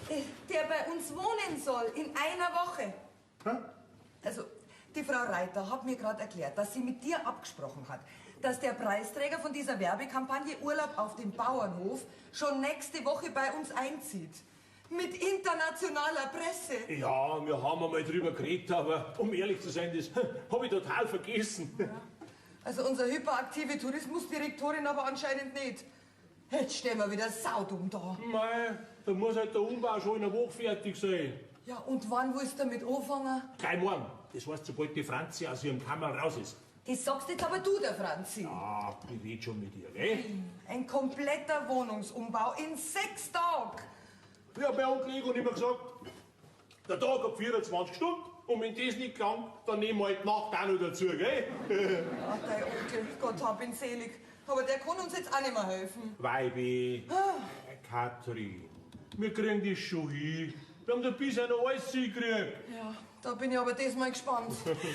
Speaker 1: Der bei uns wohnen soll, in einer Woche.
Speaker 4: Hä?
Speaker 1: Also, die Frau Reiter hat mir gerade erklärt, dass sie mit dir abgesprochen hat, dass der Preisträger von dieser Werbekampagne Urlaub auf dem Bauernhof schon nächste Woche bei uns einzieht. Mit internationaler Presse.
Speaker 4: Ja, wir haben einmal drüber geredet, aber um ehrlich zu sein, das habe ich total vergessen.
Speaker 1: Ja. Also unsere hyperaktive Tourismusdirektorin aber anscheinend nicht. Jetzt stehen wir wieder saudumm da.
Speaker 4: Mei, da muss halt der Umbau schon in einer Woche fertig sein.
Speaker 1: Ja, und wann willst du damit anfangen?
Speaker 4: Gleich morgen. Das heißt, sobald die Franzi aus ihrem Kammer raus ist.
Speaker 1: Das sagst jetzt aber du, der Franzi.
Speaker 4: Ah, ich red schon mit ihr, gell?
Speaker 1: Ein kompletter Wohnungsumbau in 6 Tagen.
Speaker 4: Ja, bei Onkel Egon immer gesagt, der Tag hat 24 Stunden und wenn das nicht gelangt, dann nehmen wir halt die Nacht auch noch dazu, gell?
Speaker 1: Ach, dein Onkel, Gott hab ihn selig. Aber der kann uns jetzt auch nicht mehr helfen.
Speaker 4: Weibi, Katrin, wir kriegen das schon hin. Wir haben da bisher noch alles hingekriegt.
Speaker 1: Ja, da bin ich aber diesmal gespannt.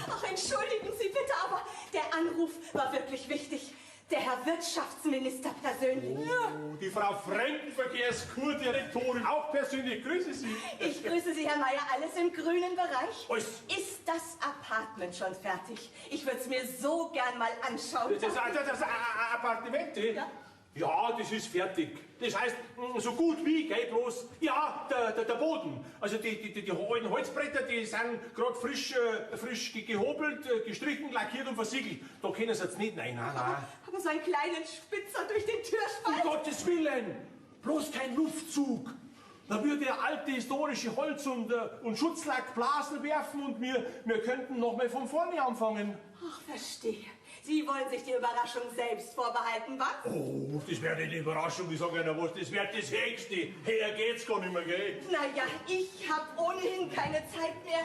Speaker 5: Ach, entschuldigen Sie bitte, aber der Anruf war wirklich wichtig. Der Herr Wirtschaftsminister persönlich.
Speaker 4: Oh, die Frau Fremdenverkehrskurdirektorin, auch persönlich grüße Sie.
Speaker 5: Ich grüße Sie, Herr Meier, alles im grünen Bereich.
Speaker 4: Alles.
Speaker 5: Ist das Apartment schon fertig? Ich würde es mir so gern mal anschauen.
Speaker 4: Das Appartement,
Speaker 5: Ja.
Speaker 4: Ja, das ist fertig. Das heißt, so gut wie, gell, bloß, ja, der Boden. Also die alten Holzbretter, die sind gerade frisch gehobelt, gestrichen, lackiert und versiegelt. Da können sie jetzt nicht rein. Nein.
Speaker 5: Aber so einen kleinen Spitzer durch den
Speaker 4: Um
Speaker 5: Türspalt.
Speaker 4: Gottes Willen! Bloß kein Luftzug! Da würde er alte historische Holz und Schutzlackblasen werfen und wir könnten noch mal von vorne anfangen.
Speaker 5: Ach, verstehe. Sie wollen sich die Überraschung selbst vorbehalten, was?
Speaker 4: Oh, das wäre nicht eine Überraschung, ich sage Ihnen was, das wäre das Höchste. Her geht's gar nicht mehr, gell?
Speaker 5: Naja, ich habe ohnehin keine Zeit mehr.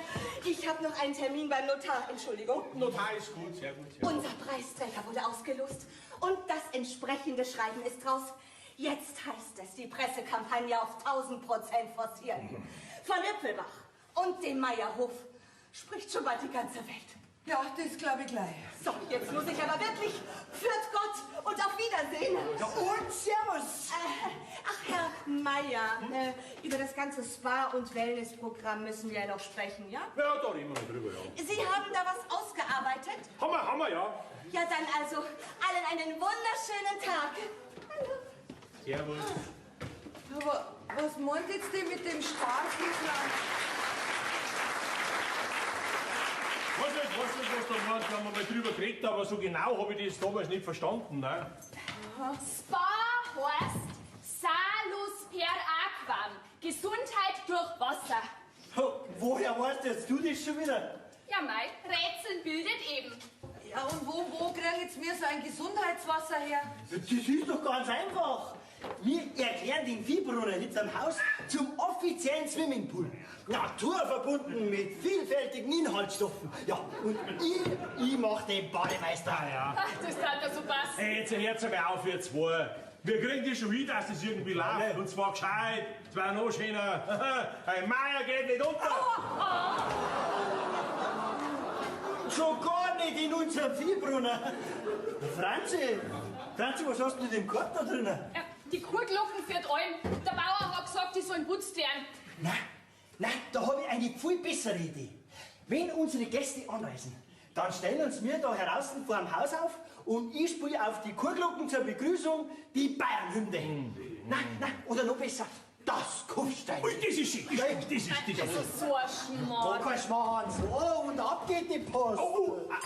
Speaker 5: Ich habe noch einen Termin beim Notar. Entschuldigung.
Speaker 4: Notar ist gut, sehr gut. Sehr gut.
Speaker 5: Unser Preisträger wurde ausgelost und das entsprechende Schreiben ist raus. Jetzt heißt es, die Pressekampagne auf 1000% forcieren. Von Wipfelbach und dem Meierhof spricht schon bald die ganze Welt.
Speaker 1: Ja, das glaube ich gleich.
Speaker 5: So, jetzt muss ich aber wirklich führt Gott und auf Wiedersehen.
Speaker 2: Ja, und Servus.
Speaker 5: Ach, Herr Meier, über das ganze Spa- und Wellnessprogramm müssen wir ja noch sprechen, ja?
Speaker 4: Ja, da reden wir noch drüber, ja.
Speaker 5: Sie haben da was ausgearbeitet?
Speaker 4: Haben wir, ja.
Speaker 5: Ja, dann also allen einen wunderschönen Tag. Hallo.
Speaker 4: Servus.
Speaker 1: Aber was meint jetzt die mit dem Sparfließland?
Speaker 4: was da war, da haben wir mal drüber geredet, aber so genau habe ich das damals nicht verstanden. Ne?
Speaker 3: Spa heißt Salus per Aquam. Gesundheit durch Wasser.
Speaker 2: Woher weißt jetzt du das schon wieder?
Speaker 3: Ja, mei, Rätseln bildet eben.
Speaker 1: Ja, und wo kriegen jetzt wir so ein Gesundheitswasser her?
Speaker 2: Das ist doch ganz einfach. Wir erklären den Viehbrunner jetzt am Haus zum offiziellen Swimmingpool. Naturverbunden mit vielfältigen Inhaltsstoffen. Ja, und ich mach den Bademeister.
Speaker 4: Ja.
Speaker 3: Ach, das kann doch so passen.
Speaker 4: Hey, jetzt hört's aber auf, ihr zwei. Wir kriegen das schon hin, dass das irgendwie läuft. Und zwar gescheit, zwar noch schöner. Ein Meier geht nicht unter.
Speaker 2: Schon gar nicht in unserem Viehbrunner. Franzi, was hast du mit dem Korb da drinnen?
Speaker 3: Ja, die Kuhglocken für die Alm. Der Bauer hat gesagt, die sollen putzt werden.
Speaker 2: Nein, da habe ich eine viel bessere Idee. Wenn unsere Gäste anreisen, dann stellen uns wir da draußen vor dem Haus auf und ich spiele auf die Kuhglocken zur Begrüßung die Bayernhymne. Nein, oder noch besser, das Kufstein.
Speaker 4: Ui, das ist schön. Das ist
Speaker 3: Also so ein Schmarrn.
Speaker 2: Kein Schmarrn, so, und ab geht die Post.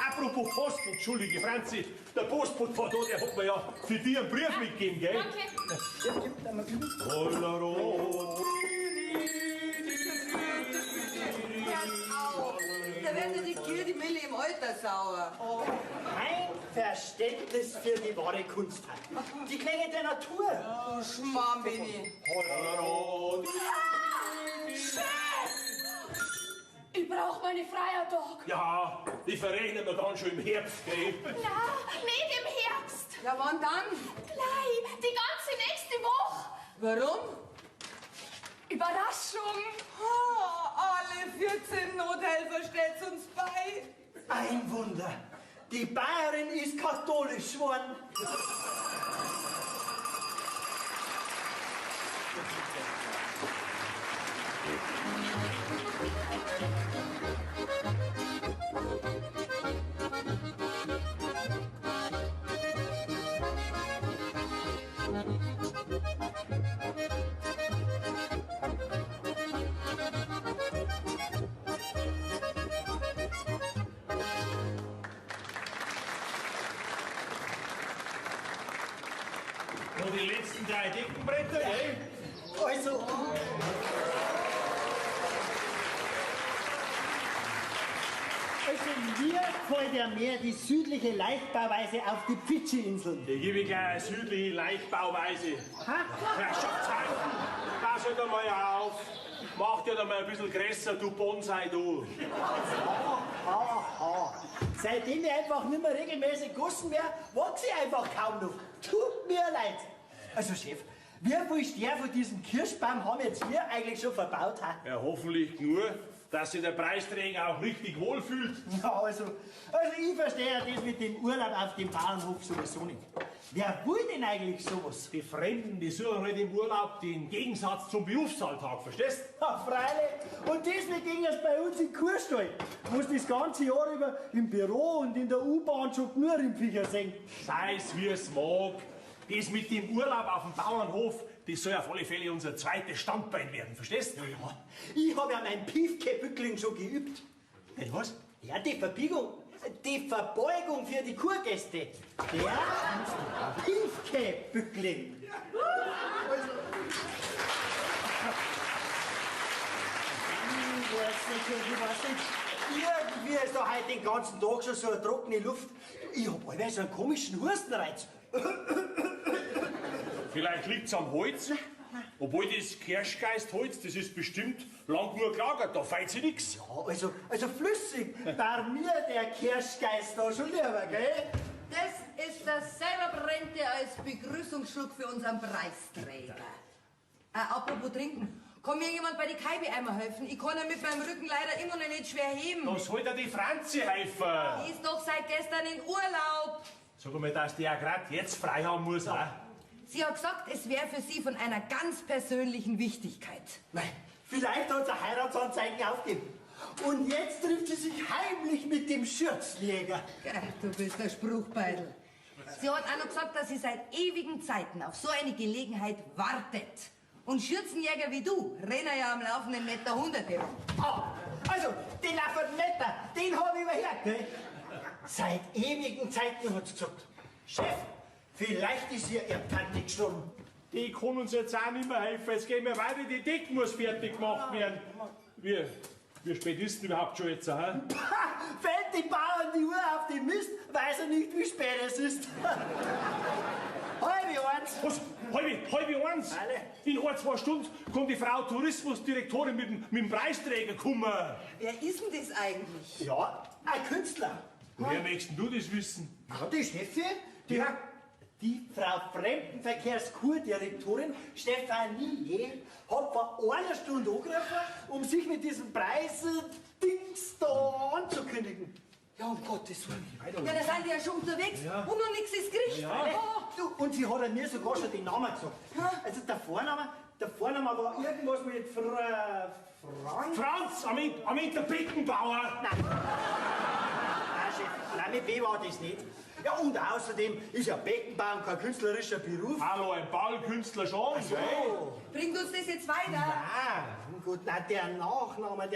Speaker 4: Apropos Post, entschuldige Franzi, der Postbote war da, der hat mir ja für dich einen Brief mitgegeben, gell?
Speaker 3: Danke.
Speaker 1: Da werden ja die Kühe, die Milch im Alter sauer.
Speaker 2: Kein Verständnis für die wahre Kunst hat. Die Klänge der Natur.
Speaker 1: Oh, Schmarrn bin ich.
Speaker 3: Ich brauch meine Feiertag.
Speaker 4: Ja, die verrechnen wir dann schon im Herbst, gell?
Speaker 3: Na, nicht im Herbst.
Speaker 1: Ja, wann dann?
Speaker 3: Gleich, die ganze nächste Woche.
Speaker 1: Warum?
Speaker 3: Überraschung.
Speaker 1: Oh, alle 14 Nothelfer stellt's uns bei.
Speaker 2: Ein Wunder. Die Bayerin ist katholisch geworden.
Speaker 4: Und die letzten 3 Deckenbretter, gell?
Speaker 2: Also, mir gefällt ja mehr die südliche Leichtbauweise auf die Fidschi-Inseln.
Speaker 4: Ich gebe gleich eine südliche Leichtbauweise. Herrschaftshalten, pass halt einmal auf. Mach dir da mal ein bisschen größer, du Bonsai, du.
Speaker 2: Seitdem ich einfach nicht mehr regelmäßig gegossen werde, wachse ich einfach kaum noch. Tut mir leid. Also, Chef, wie viel Stern von diesem Kirschbaum haben jetzt wir eigentlich schon verbaut?
Speaker 4: Ja, hoffentlich nur, dass sich der Preisträger auch richtig wohlfühlt.
Speaker 2: Ja, also ich verstehe ja das mit dem Urlaub auf dem Bauernhof sowieso nicht. Wer will denn eigentlich sowas?
Speaker 4: Die Fremden, die suchen halt im Urlaub den Gegensatz zum Berufsalltag, verstehst?
Speaker 2: Ja, freilich. Und deswegen ging es bei uns in den Kurstall, wo es das ganze Jahr über im Büro und in der U-Bahn schon nur Rindviecher sehen.
Speaker 4: Sei's wie es mag. Das mit dem Urlaub auf dem Bauernhof, das soll auf alle Fälle unser zweites Standbein werden, verstehst?
Speaker 2: Ja, ich habe ja mein Piefke-Bückling schon geübt.
Speaker 4: Hey, was?
Speaker 2: Ja, die Verbeugung für die Kurgäste. Der Piefke-Bückling. Ich weiß nicht. Irgendwie ist da heute den ganzen Tag schon so eine trockene Luft. Ich hab allweil so einen komischen Hustenreiz.
Speaker 4: Vielleicht liegt's am Holz. Obwohl das Kirschgeistholz, das ist bestimmt lang nur gelagert, da fällt sich nix.
Speaker 2: Ja, also flüssig. Bei mir der Kirschgeist da schon lieber, gell?
Speaker 1: Das ist dasselbe Brennte als Begrüßungsschluck für unseren Preisträger. Apropos trinken. Kann mir jemand bei die Kaibe einmal helfen? Ich kann ja mit meinem Rücken leider immer noch nicht schwer heben.
Speaker 4: Da soll dir die Franzi helfen.
Speaker 1: Die ist doch seit gestern in Urlaub.
Speaker 4: Sag mal, dass die ja grad jetzt frei haben muss, auch.
Speaker 1: Sie hat gesagt, es wäre für Sie von einer ganz persönlichen Wichtigkeit.
Speaker 2: Nein, vielleicht hat sie Heiratsanzeigen aufgegeben. Und jetzt trifft sie sich heimlich mit dem Schürzjäger.
Speaker 1: Du bist der Spruchbeidel. Sie hat auch noch gesagt, dass sie seit ewigen Zeiten auf so eine Gelegenheit wartet. Und Schürzenjäger wie du rennen ja am laufenden Meter Hunderte rum.
Speaker 2: Also Also, den Laffernetter, den habe ich überhört, gell? Seit ewigen Zeiten hat's gesagt. Chef, vielleicht ist hier ihr Tante gestorben.
Speaker 4: Die kann uns jetzt auch nicht mehr helfen. Jetzt gehen wir weiter, die Decke muss fertig gemacht werden. Wie spät ist denn überhaupt schon jetzt? Fällt
Speaker 2: die Bauern die Uhr auf den Mist, weiß er nicht, wie spät es ist. Halbe eins.
Speaker 4: Was? Halbe eins?
Speaker 2: Alle.
Speaker 4: In 2 Stunden kommt die Frau Tourismusdirektorin mit dem Preisträger kommen.
Speaker 1: Wer ist denn das eigentlich?
Speaker 2: Ja, ein Künstler.
Speaker 4: Woher möchtest du das wissen?
Speaker 2: Ja, die Chefin, die Frau Fremdenverkehrskurdirektorin Stefanie hat vor einer Stunde angerufen, um sich mit diesem Preis-Dings da anzukündigen.
Speaker 1: Ja, um Gottes Willen. Ja, da sind die ja schon unterwegs und noch nichts ist gerichtet.
Speaker 4: Ja.
Speaker 2: Du, und sie hat mir sogar schon den Namen gesagt. Also der Vorname war irgendwas mit
Speaker 4: Franz, am Ende der Beckenbauer.
Speaker 2: Nein, Chef, nein, mit B war das nicht. Ja, und außerdem ist ja Beckenbau kein künstlerischer Beruf.
Speaker 4: Hallo, ein Ballkünstler schon, gell?
Speaker 1: Bringt uns das jetzt weiter?
Speaker 2: Nein, gut, nein, der Nachname.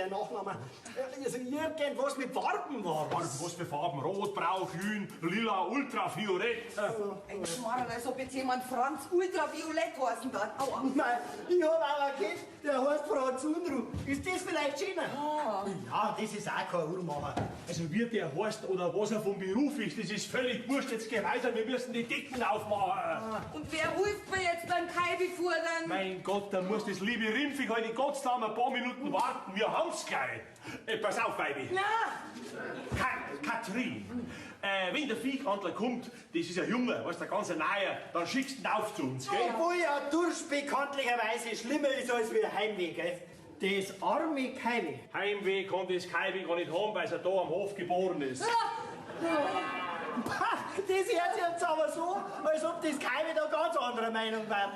Speaker 2: Also irgendwas mit Farben war das.
Speaker 4: Was für Farben? Rot, Blau, Grün, Lila, Ultraviolett.
Speaker 1: Ein Schmarrn, als ob jetzt jemand Franz Ultraviolett heißen kann. Aua.
Speaker 2: Nein, ich hab auch ein Kind, der heißt Franz Unruh. Ist das vielleicht schöner? Ja, das ist auch kein Uhrmacher.
Speaker 4: Also wie der heißt oder was er vom Beruf ist, das ist völlig wurscht. Jetzt geh weiter, wir müssen die Decken aufmachen.
Speaker 1: Und wer hilft mir jetzt beim Kaibi fordern?
Speaker 4: Mein Gott, da muss das liebe Rimpfig heute Gott sei Dank ein paar Minuten warten. Wir haben's gleich. Pass auf, Baby.
Speaker 1: Ja.
Speaker 4: Katrin, wenn der Viehhandler kommt, das ist ein Junge, weißt du, ein ganz neuer, dann schickst du ihn auf zu uns, gell?
Speaker 2: Obwohl ja Durst bekanntlicherweise schlimmer ist als wie ein Heimweh, gell? Das arme Kaiwi.
Speaker 4: Heimweh kann das Kaibi gar nicht haben, weil er da am Hof geboren ist.
Speaker 2: Das hört sich jetzt aber so, als ob das Kaiwi da ganz anderer Meinung war.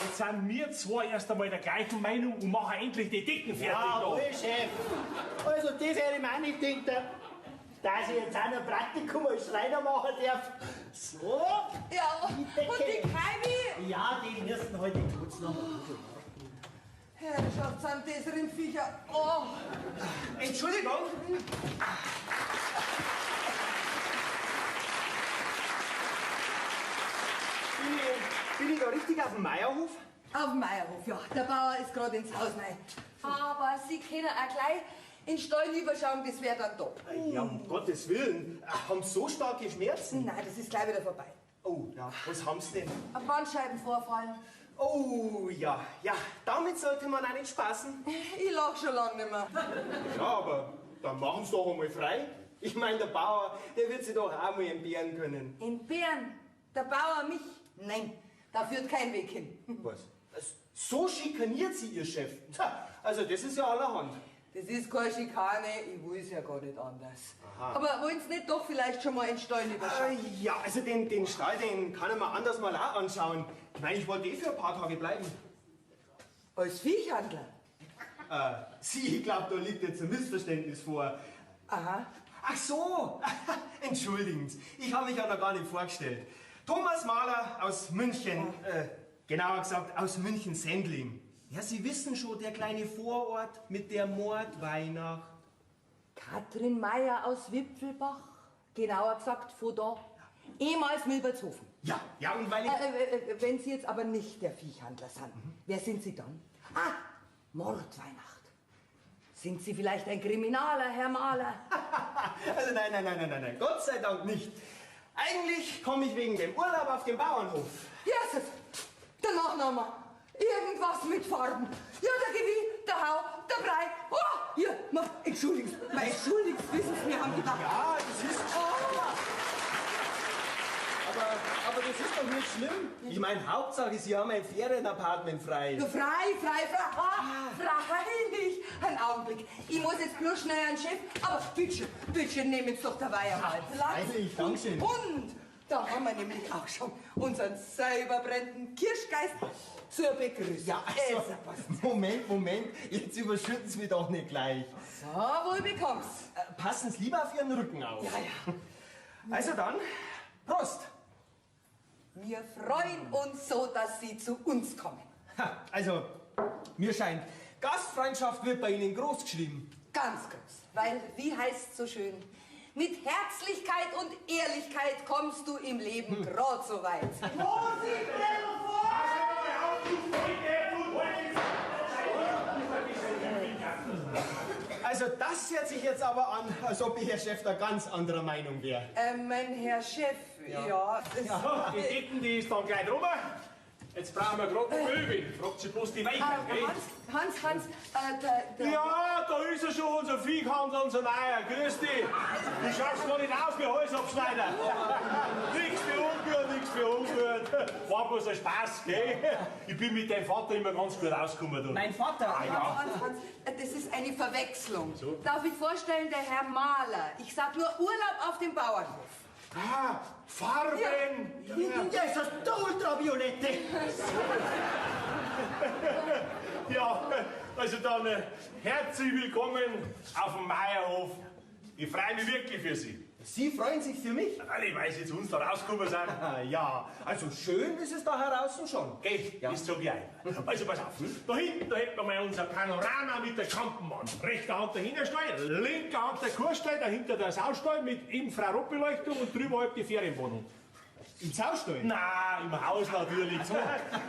Speaker 4: Jetzt sind wir zwei erst einmal der gleichen Meinung und machen endlich die Decken fertig.
Speaker 2: Jawohl, Chef. Also das hätte ich mir auch nicht gedacht, dass ich jetzt auch ein Praktikum als Schreiner machen darf. So.
Speaker 1: Ja, und die Kaibi?
Speaker 2: Ja, die müssen heute kurz noch.
Speaker 1: Herrschaft, sind das Rindviecher. Oh.
Speaker 2: Entschuldigung. Bin ich da richtig auf dem Meierhof?
Speaker 1: Auf dem Meierhof, ja. Der Bauer ist gerade ins Haus rein. Aber Sie können auch gleich in den Stall überschauen, das wäre dann da.
Speaker 2: Ja, um Gottes Willen. Haben Sie so starke Schmerzen?
Speaker 1: Nein, das ist gleich wieder vorbei.
Speaker 2: Oh, ja. Was haben Sie denn?
Speaker 1: Ein Bandscheibenvorfall.
Speaker 2: Oh, ja. Ja, damit sollte man auch nicht spaßen.
Speaker 1: Ich lach schon lange nicht mehr.
Speaker 2: Ja, aber dann machen Sie doch einmal frei. Ich meine, der Bauer, der wird Sie doch auch mal entbehren können.
Speaker 1: Entbehren? Der Bauer mich? Nein, da führt kein Weg hin.
Speaker 2: Was? So schikaniert Sie Ihr Chef? Tja, also das ist ja allerhand.
Speaker 1: Das ist keine Schikane, ich will es ja gar nicht anders. Aha. Aber wollen Sie nicht doch vielleicht schon mal in den Stall überschauen?
Speaker 2: Ja, also den Stall, den kann ich mir anders mal auch anschauen. Ich meine, ich wollte für ein paar Tage bleiben.
Speaker 1: Als Viehhandler?
Speaker 2: Sie, ich glaube, da liegt jetzt ein Missverständnis vor.
Speaker 1: Aha.
Speaker 2: Ach so, entschuldigen Sie, ich habe mich ja noch gar nicht vorgestellt. Thomas Mahler aus München, genauer gesagt aus München-Sendling. Ja, Sie wissen schon, der kleine Vorort mit der Mordweihnacht.
Speaker 1: Katrin Meier aus Wipfelbach, genauer gesagt von da, ehemals Milbertshofen.
Speaker 2: Ja, und weil ich...
Speaker 1: Wenn Sie jetzt aber nicht der Viehhandler sind, wer sind Sie dann? Ah, Mordweihnacht. Sind Sie vielleicht ein Kriminaler, Herr Mahler?
Speaker 2: Also nein, Gott sei Dank nicht. Eigentlich komme ich wegen dem Urlaub auf den Bauernhof.
Speaker 1: Jesus, der Nachname. Irgendwas mit Farben. Ja, der Gewie, der Hau, der Brei. Oh, hier, entschuldigen Sie, wissen Sie, wir haben gedacht.
Speaker 2: Ja, das ist... Aber das ist doch nicht schlimm. Ich meine, Hauptsache, Sie haben ein Ferienapartment frei.
Speaker 1: Ja, frei. Freilich. Ein Augenblick. Ich muss jetzt bloß schnell an den Chef. Aber bitte, nehmen Sie doch dabei einmal Platz.
Speaker 2: Freilich, dankeschön.
Speaker 1: Und da haben wir nämlich auch schon unseren selber brennenden Kirschgeist zur Begrüßung.
Speaker 2: Ja, also, Moment. Jetzt überschütten Sie mich doch nicht gleich.
Speaker 1: So, wohl bekomm's.
Speaker 2: Passen Sie lieber auf Ihren Rücken auf.
Speaker 1: Ja.
Speaker 2: Also dann, Prost.
Speaker 1: Wir freuen uns so, dass Sie zu uns kommen.
Speaker 2: Also, mir scheint, Gastfreundschaft wird bei Ihnen groß geschrieben.
Speaker 1: Ganz groß. Weil, wie heißt so schön, mit Herzlichkeit und Ehrlichkeit kommst du im Leben grad so weit.
Speaker 2: Also das hört sich jetzt aber an, als ob ich, Herr Chef, da ganz anderer Meinung wäre.
Speaker 1: Mein Herr Chef, ja,
Speaker 4: Die Decken, die ist dann gleich drüber. Jetzt brauchen wir gerade noch Möbel. Fragt sie bloß die Weichen, gell?
Speaker 1: Hans,
Speaker 4: Ja, da ist er schon, unser Viehhandel, unser Neuer. Grüß dich. Du schaust gar nicht aus wie Halsabschneider. Nix für ungut, nix für ungut. War bloß ein Spaß, gell? Ich bin mit deinem Vater immer ganz gut rausgekommen. Du.
Speaker 2: Mein Vater?
Speaker 1: Hans, das ist eine Verwechslung. So. Darf ich vorstellen, der Herr Maler. Ich sag nur Urlaub auf dem Bauernhof.
Speaker 4: Ah, Farben.
Speaker 2: Ja, ist das der Ultraviolette?
Speaker 4: Ja, also dann herzlich willkommen auf dem Meierhof. Ich freue mich wirklich für Sie.
Speaker 2: Sie freuen sich für mich?
Speaker 4: Weil Sie zu uns da rausgekommen sind.
Speaker 2: Ja, also schön ist es da draußen schon.
Speaker 4: Geh, das sag ich ein. Also pass auf, da hinten, da hätten wir mal unser Panorama mit der Kampenwand. Rechter Hand der Hinterstall, linker Hand der Kuhstall, dahinter der Saustall mit Infrarotbeleuchtung und drüber halb die Ferienwohnung.
Speaker 2: Im Saustall?
Speaker 4: Na, im Haus natürlich. So.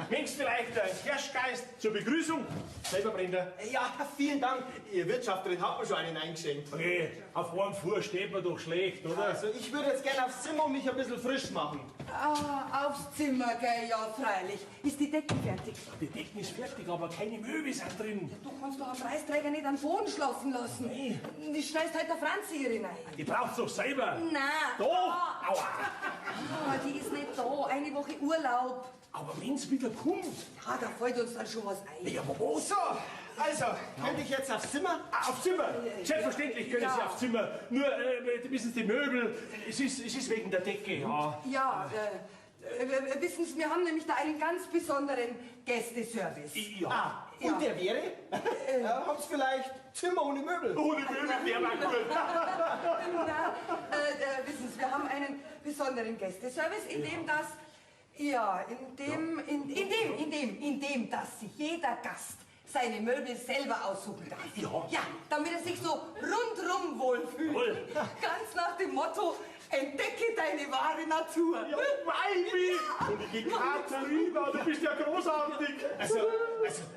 Speaker 4: Wenn's vielleicht ein Kirschgeist zur Begrüßung? Selber, Brenda.
Speaker 2: Ja, vielen Dank. Ihr Wirtschafterin hat mir schon einen eingeschenkt.
Speaker 4: Okay, auf einem Fuß steht man doch schlecht, oder?
Speaker 2: Also ich würde jetzt gerne aufs Zimmer und mich ein bisschen frisch machen.
Speaker 1: Ah, aufs Zimmer, gell, ja, freilich. Ist die Decke fertig?
Speaker 4: Die Decken ist fertig, aber keine Möbel sind drin.
Speaker 1: Du kannst doch einen Preisträger nicht am Boden schlafen lassen.
Speaker 4: Nee.
Speaker 1: Die schneist halt der Franzi hier rein.
Speaker 4: Die braucht's doch selber.
Speaker 1: Nein.
Speaker 4: Doch? Aua.
Speaker 1: Ah, die ist nicht da. Eine Woche Urlaub.
Speaker 4: Aber wenn's wieder kommt.
Speaker 1: Ja, da fällt uns dann schon was ein.
Speaker 4: Ja, aber wo?
Speaker 2: So, also, könnte ich jetzt aufs Zimmer?
Speaker 4: Aufs Zimmer! Selbstverständlich können Sie aufs Zimmer. Nur, wissen Sie, die Möbel, es ist wegen der Decke, ja.
Speaker 1: Ja, wissen Sie, wir haben nämlich da einen ganz besonderen Gästeservice.
Speaker 4: Ja.
Speaker 2: Und der wäre? Haben Sie vielleicht Zimmer ohne Möbel?
Speaker 4: Ohne Möbel wäre mal gut.
Speaker 1: Na, wissen Sie, wir haben einen besonderen Gästeservice, in dem das, ja, in dem, dass sich jeder Gast seine Möbel selber aussuchen darf.
Speaker 4: Ja.
Speaker 1: Ja, damit er sich so rundrum wohlfühlt.
Speaker 4: Wohl.
Speaker 1: Ganz nach dem Motto, entdecke deine wahre Natur.
Speaker 4: Ja, Weibi! Und ich geh Katharina, du bist ja großartig.
Speaker 2: Also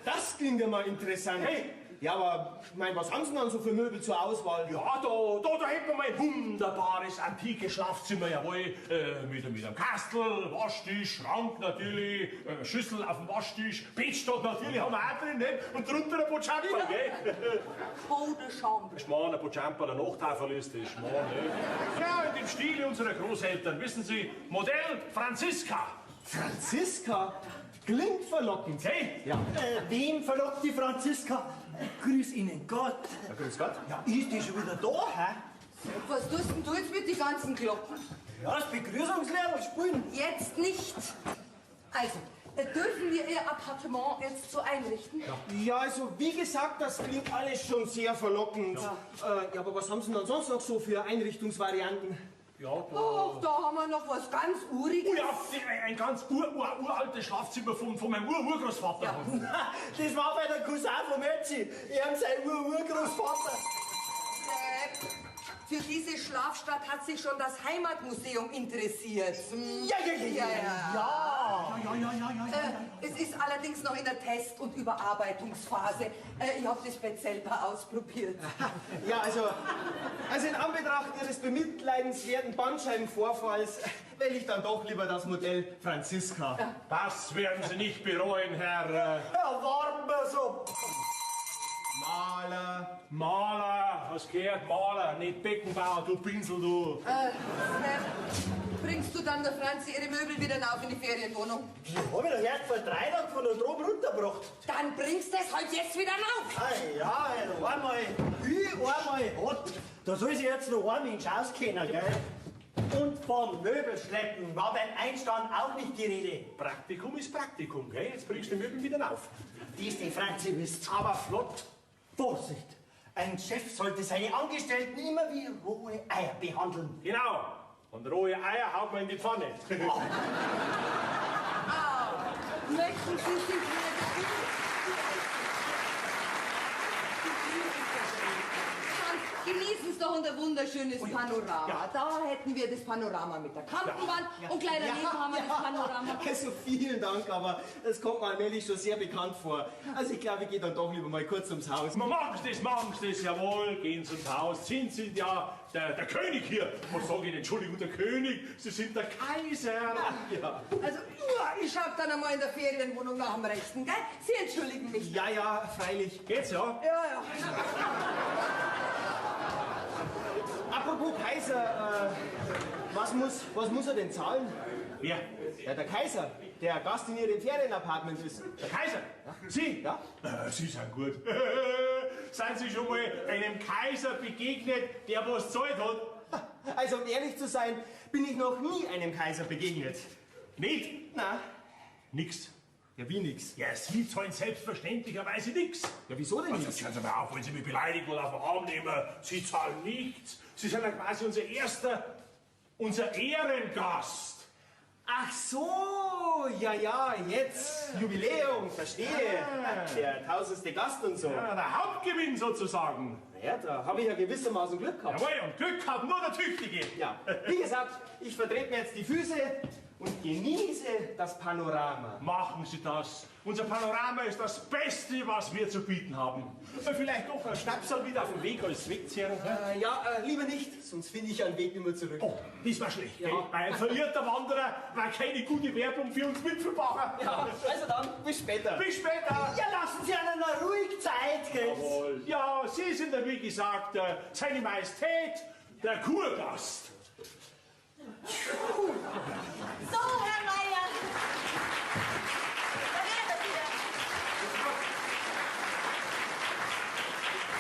Speaker 2: das klingt ja mal interessant.
Speaker 4: Hey.
Speaker 2: Ja, aber, ich mein, was haben Sie denn dann so für Möbel zur Auswahl?
Speaker 4: Ja, da hätten wir mal ein wunderbares, antikes Schlafzimmer, jawohl. Mit einem Kastel, Waschtisch, Schrank natürlich, Schüssel auf dem Waschtisch, Bettstock natürlich haben wir auch drin, ne? Und drunter ein Bochampa, gell?
Speaker 1: Eau de Chambre.
Speaker 4: Schmarrn, ein Bochampa, der Nachtafeliste, Schmarrn, ne? Ja, in dem Stile unserer Großeltern, wissen Sie, Modell Franziska.
Speaker 2: Franziska? Klingt verlockend.
Speaker 4: Hey?
Speaker 2: Ja.
Speaker 6: Wen verlockt die Franziska? Grüß Ihnen Gott.
Speaker 2: Ja, grüß Gott.
Speaker 6: Ja, ist die schon wieder da, hä?
Speaker 1: Was tust denn du jetzt mit den ganzen Glocken?
Speaker 6: Ja, das Begrüßungslied spielen.
Speaker 1: Jetzt nicht. Also, dürfen wir Ihr Appartement jetzt so einrichten?
Speaker 2: Ja, also wie gesagt, das klingt alles schon sehr verlockend. Ja, aber was haben Sie denn sonst noch so für Einrichtungsvarianten?
Speaker 4: Ja,
Speaker 1: Ach, da haben wir noch was ganz Uriges.
Speaker 4: Oh ja, ein ganz uraltes Schlafzimmer von meinem Urgroßvater.
Speaker 6: Das war bei der Cousin von Metzi. Er hat sein Urgroßvater.
Speaker 1: Für diese Schlafstadt hat sich schon das Heimatmuseum interessiert.
Speaker 6: Ja.
Speaker 1: Es ist allerdings noch in der Test- und Überarbeitungsphase. Ich habe das Bett selber ausprobiert.
Speaker 2: Ja, also in Anbetracht Ihres bemitleidenswerten Bandscheibenvorfalls wähle ich dann doch lieber das Modell Franziska.
Speaker 4: Das werden Sie nicht bereuen, Herr
Speaker 6: Ja, warten wir so.
Speaker 4: Maler. Was gehört Maler? Nicht Beckenbauer, du Pinsel, du.
Speaker 1: Bringst du dann der Franzi ihre Möbel wieder rauf in die Ferienwohnung?
Speaker 6: Ich hab ich doch erst vor 3 Tagen von der Drobe runtergebracht.
Speaker 1: Dann bringst du es halt jetzt wieder rauf.
Speaker 6: Ja, einmal hat. Da soll sich jetzt noch ein Mensch auskennen, gell? Und vom Möbelschleppen war beim Einstand auch nicht die Rede.
Speaker 4: Praktikum ist Praktikum, gell? Jetzt bringst du die Möbel wieder auf.
Speaker 6: Dies die Franzi wisst.
Speaker 4: Aber flott.
Speaker 6: Vorsicht! Ein Chef sollte seine Angestellten immer wie rohe Eier behandeln.
Speaker 4: Genau. Und rohe Eier haut man in die Pfanne.
Speaker 1: Möchten Sie sich ist doch unser wunderschönes Panorama.
Speaker 2: Ja.
Speaker 1: Da hätten wir das Panorama mit der Kantenwand
Speaker 2: Ja.
Speaker 1: und gleich daneben haben wir das Panorama.
Speaker 6: Also vielen Dank, aber es kommt mir allmählich schon sehr bekannt vor. Also ich glaube, ich gehe dann doch lieber mal kurz ums Haus.
Speaker 4: Machen Sie das, jawohl, gehen Sie ins Haus. Sie sind ja der König hier. Was sage ich denn? Entschuldigung, der König, Sie sind der Kaiser.
Speaker 6: Ja.
Speaker 1: Also, ich schau dann einmal in der Ferienwohnung nach dem Rechten, gell? Sie entschuldigen mich.
Speaker 6: Ja, ja, freilich.
Speaker 4: Geht's, ja?
Speaker 1: Ja, ja.
Speaker 6: Apropos Kaiser, was muss er denn zahlen?
Speaker 4: Wer?
Speaker 6: Ja, der Kaiser, der Gast in Ihrem Ferienapartment ist.
Speaker 4: Der Kaiser? Sie?
Speaker 6: Ja?
Speaker 4: Sie sind gut. Seien Sie schon mal einem Kaiser begegnet, der was zahlt hat?
Speaker 6: Also um ehrlich zu sein, bin ich noch nie einem Kaiser begegnet.
Speaker 4: Nicht?
Speaker 6: Na,
Speaker 4: Nix.
Speaker 6: ja wie nix.
Speaker 4: Ja, Sie zahlen selbstverständlicherweise nix.
Speaker 6: Ja, wieso denn
Speaker 4: Also,
Speaker 6: nicht?
Speaker 4: hören Sie mal auf, wenn Sie mich beleidigen oder auf den Arm nehmen. Sie zahlen nichts. Sie sind ja quasi unser Ehrengast.
Speaker 6: Ach so, ja, jetzt. Jubiläum, verstehe. Der 1000. Gast und so.
Speaker 4: Ja, der Hauptgewinn sozusagen.
Speaker 6: Ja, da habe ich ja gewissermaßen Glück gehabt.
Speaker 4: Jawohl, und Glück hat nur der Tüchtige.
Speaker 6: Ja, wie gesagt, ich vertrete mir jetzt die Füße und genieße das Panorama.
Speaker 4: Machen Sie das. Unser Panorama ist das Beste, was wir zu bieten haben. Vielleicht noch ein Schnapsal wieder auf dem Weg als Wegzehrer.
Speaker 6: Lieber nicht, sonst finde ich einen Weg nicht mehr zurück.
Speaker 4: Oh, das war schlecht. Ja. Ein verirrter Wanderer war keine gute Werbung für uns Wipfelbacher.
Speaker 6: Ja, also dann, bis später.
Speaker 4: Bis später.
Speaker 2: Ja, lassen Sie einen ruhig Zeit, gell?
Speaker 4: Jawohl. Ja, Sie sind ja wie gesagt seine Majestät, der Kurgast.
Speaker 5: So, Herr Meier. Da wäre wieder.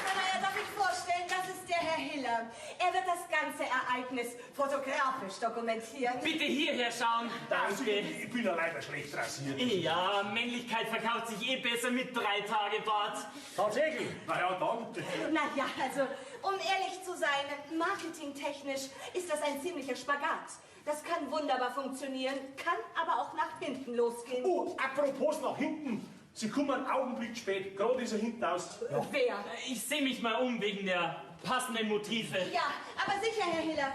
Speaker 5: Herr Meier, darf ich vorstellen, das ist der Herr Hiller. Er wird das ganze Ereignis fotografisch dokumentieren.
Speaker 7: Bitte hierher schauen. Danke.
Speaker 4: Ich bin ja leider schlecht rasiert.
Speaker 7: Ja, Männlichkeit verkauft sich eh besser mit 3 Tage Bart.
Speaker 4: Tatsächlich? Na ja, dann.
Speaker 5: Naja, also, um ehrlich zu sein, marketingtechnisch ist das ein ziemlicher Spagat. Das kann wunderbar funktionieren, kann aber auch nach hinten losgehen.
Speaker 4: Oh, apropos nach hinten. Sie kommen einen Augenblick spät. Gerade ist er hinten aus. Ja.
Speaker 5: Wer?
Speaker 7: Ich sehe mich mal um wegen der passenden Motive.
Speaker 5: Ja, aber sicher, Herr Hiller.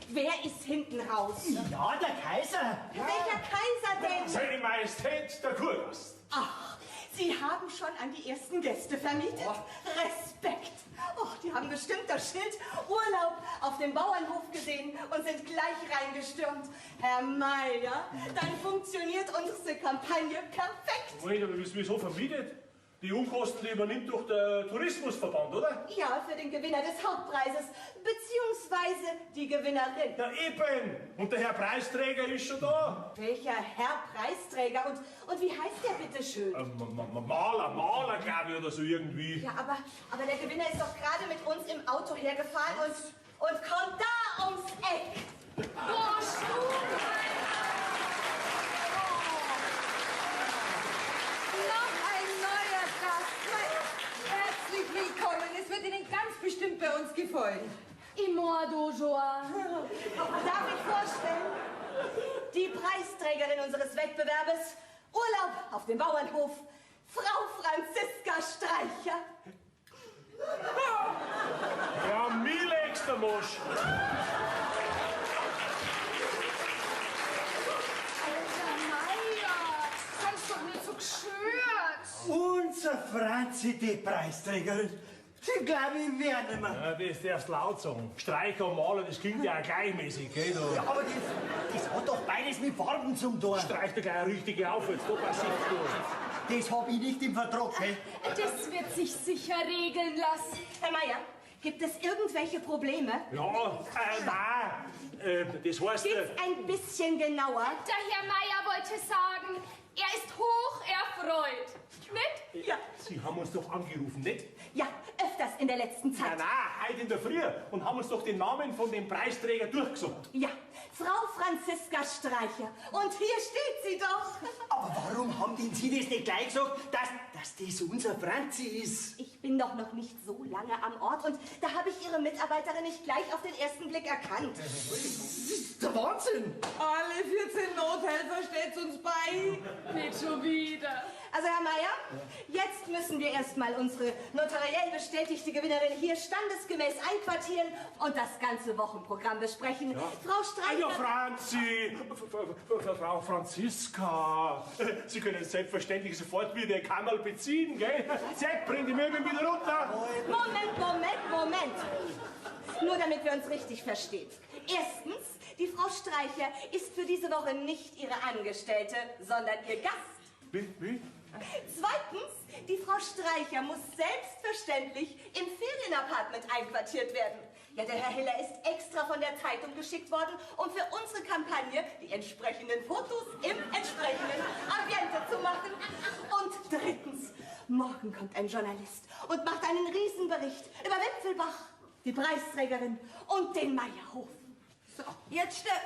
Speaker 5: Wer ist hinten raus?
Speaker 2: Ja, der Kaiser.
Speaker 5: Welcher Kaiser denn?
Speaker 4: Seine Majestät, der Kurgast.
Speaker 5: Ach, Sie haben schon an die ersten Gäste vermietet? Respekt. Oh, die haben bestimmt das Schild Urlaub auf dem Bauernhof gesehen und sind gleich reingestürmt. Herr Meier, dann funktioniert unsere Kampagne perfekt.
Speaker 4: Moment, aber wieso vermietet? Die Unkosten die übernimmt doch der Tourismusverband, oder?
Speaker 5: Ja, für den Gewinner des Hauptpreises, beziehungsweise die Gewinnerin.
Speaker 4: Ja, eben. Und der Herr Preisträger ist schon da.
Speaker 5: Welcher Herr Preisträger und wie heißt der bitte schön?
Speaker 4: Maler, glaube ich, oder so irgendwie.
Speaker 5: Ja, aber der Gewinner ist doch gerade mit uns im Auto hergefahren und kommt da ums Eck.
Speaker 3: Boah, Stuhlbein!
Speaker 1: Noch ein neuer Gast. Herzlich willkommen. Es wird Ihnen ganz bestimmt bei uns gefallen.
Speaker 3: Imordo, Joa.
Speaker 5: Darf ich vorstellen? Die Preisträgerin unseres Wettbewerbes, Urlaub auf dem Bauernhof, Frau Franziska Streicher.
Speaker 4: Ja, Milex, der Mosch.
Speaker 3: Alter Meier, kannst doch nicht so geschürt.
Speaker 2: Unser Franzi, die Preisträgerin. Die glaube ich werden nicht mehr.
Speaker 4: Ja, das darfst du laut sagen. Streicher und Maler, das klingt ja auch gleichmäßig, gell? Da
Speaker 2: Ja, aber das hat doch beides mit Farben zum Tor.
Speaker 4: streicht dir gleich eine richtige auf, jetzt da passiert
Speaker 2: Das hab ich nicht im Vertrag, gell?
Speaker 3: Das wird sich sicher regeln lassen.
Speaker 5: Herr Meier, gibt es irgendwelche Probleme?
Speaker 4: Ja, nein. Das heißt...
Speaker 5: Geht's ein bisschen genauer?
Speaker 3: Der Herr Meier wollte sagen, er ist hoch erfreut. Nicht?
Speaker 5: Ja.
Speaker 4: Sie haben uns doch angerufen, nicht?
Speaker 5: Ja, öfters in der letzten
Speaker 4: Ja,
Speaker 5: Zeit.
Speaker 4: nein, heute in der Früh. Und haben uns doch den Namen von dem Preisträger durchgesagt.
Speaker 5: Ja, Frau Franziska Streicher. Und hier steht sie doch.
Speaker 2: Aber warum haben denn Sie das nicht gleich gesagt, dass das unser Franzi ist?
Speaker 5: Ich bin doch noch nicht so lange am Ort und da habe ich Ihre Mitarbeiterin nicht gleich auf den ersten Blick erkannt.
Speaker 2: Das ist der Wahnsinn.
Speaker 1: Alle 14 Nothelfer steht's uns bei.
Speaker 5: Ei.
Speaker 3: Nicht schon wieder.
Speaker 5: Also, Herr Meier, jetzt müssen wir erstmal unsere notariell bestätigte Gewinnerin hier standesgemäß einquartieren und das ganze Wochenprogramm besprechen. Ja. Frau Streicher...
Speaker 4: Ja, Franzi, Frau Franziska, Sie können selbstverständlich sofort wieder Ihr Kammerl beziehen, gell? Sepp, bring die Möbel wieder runter.
Speaker 5: Moment. Nur damit wir uns richtig verstehen. Erstens, die Frau Streicher ist für diese Woche nicht Ihre Angestellte, sondern Ihr Gast.
Speaker 4: Wie?
Speaker 5: Zweitens, die Frau Streicher muss selbstverständlich im Ferienapartment einquartiert werden. Ja, der Herr Hiller ist extra von der Zeitung geschickt worden, um für unsere Kampagne die entsprechenden Fotos im entsprechenden Ambiente zu machen. Und drittens, morgen kommt ein Journalist und macht einen Riesenbericht über Wipfelbach, die Preisträgerin und den Meierhof.
Speaker 1: So, jetzt stehen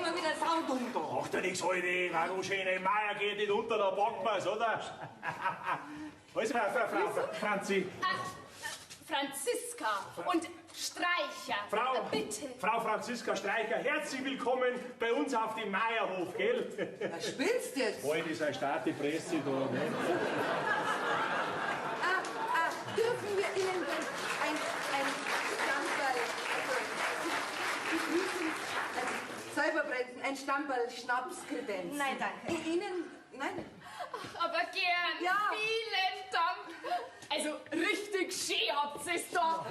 Speaker 1: wir wieder Sound unter.
Speaker 4: Macht ja nichts heute, warum schöne Meier geht nicht unter, da packen wir's, oder? Also, Frau Franzi.
Speaker 3: Franziska und Streicher. Bitte.
Speaker 4: Frau Franziska Streicher, herzlich willkommen bei uns auf dem Meierhof, gell?
Speaker 1: Was spielst du jetzt?
Speaker 4: Heute ist eine starke Presse da, ne?
Speaker 1: Dürfen wir Ihnen ein Stammball, selber brennen, ein Stammball Schnaps kredenzen?
Speaker 5: Nein, danke.
Speaker 1: Ihnen, nein?
Speaker 3: Ach, aber gern.
Speaker 1: Ja.
Speaker 3: Vielen Dank. Also, richtig schön habt ihr es da.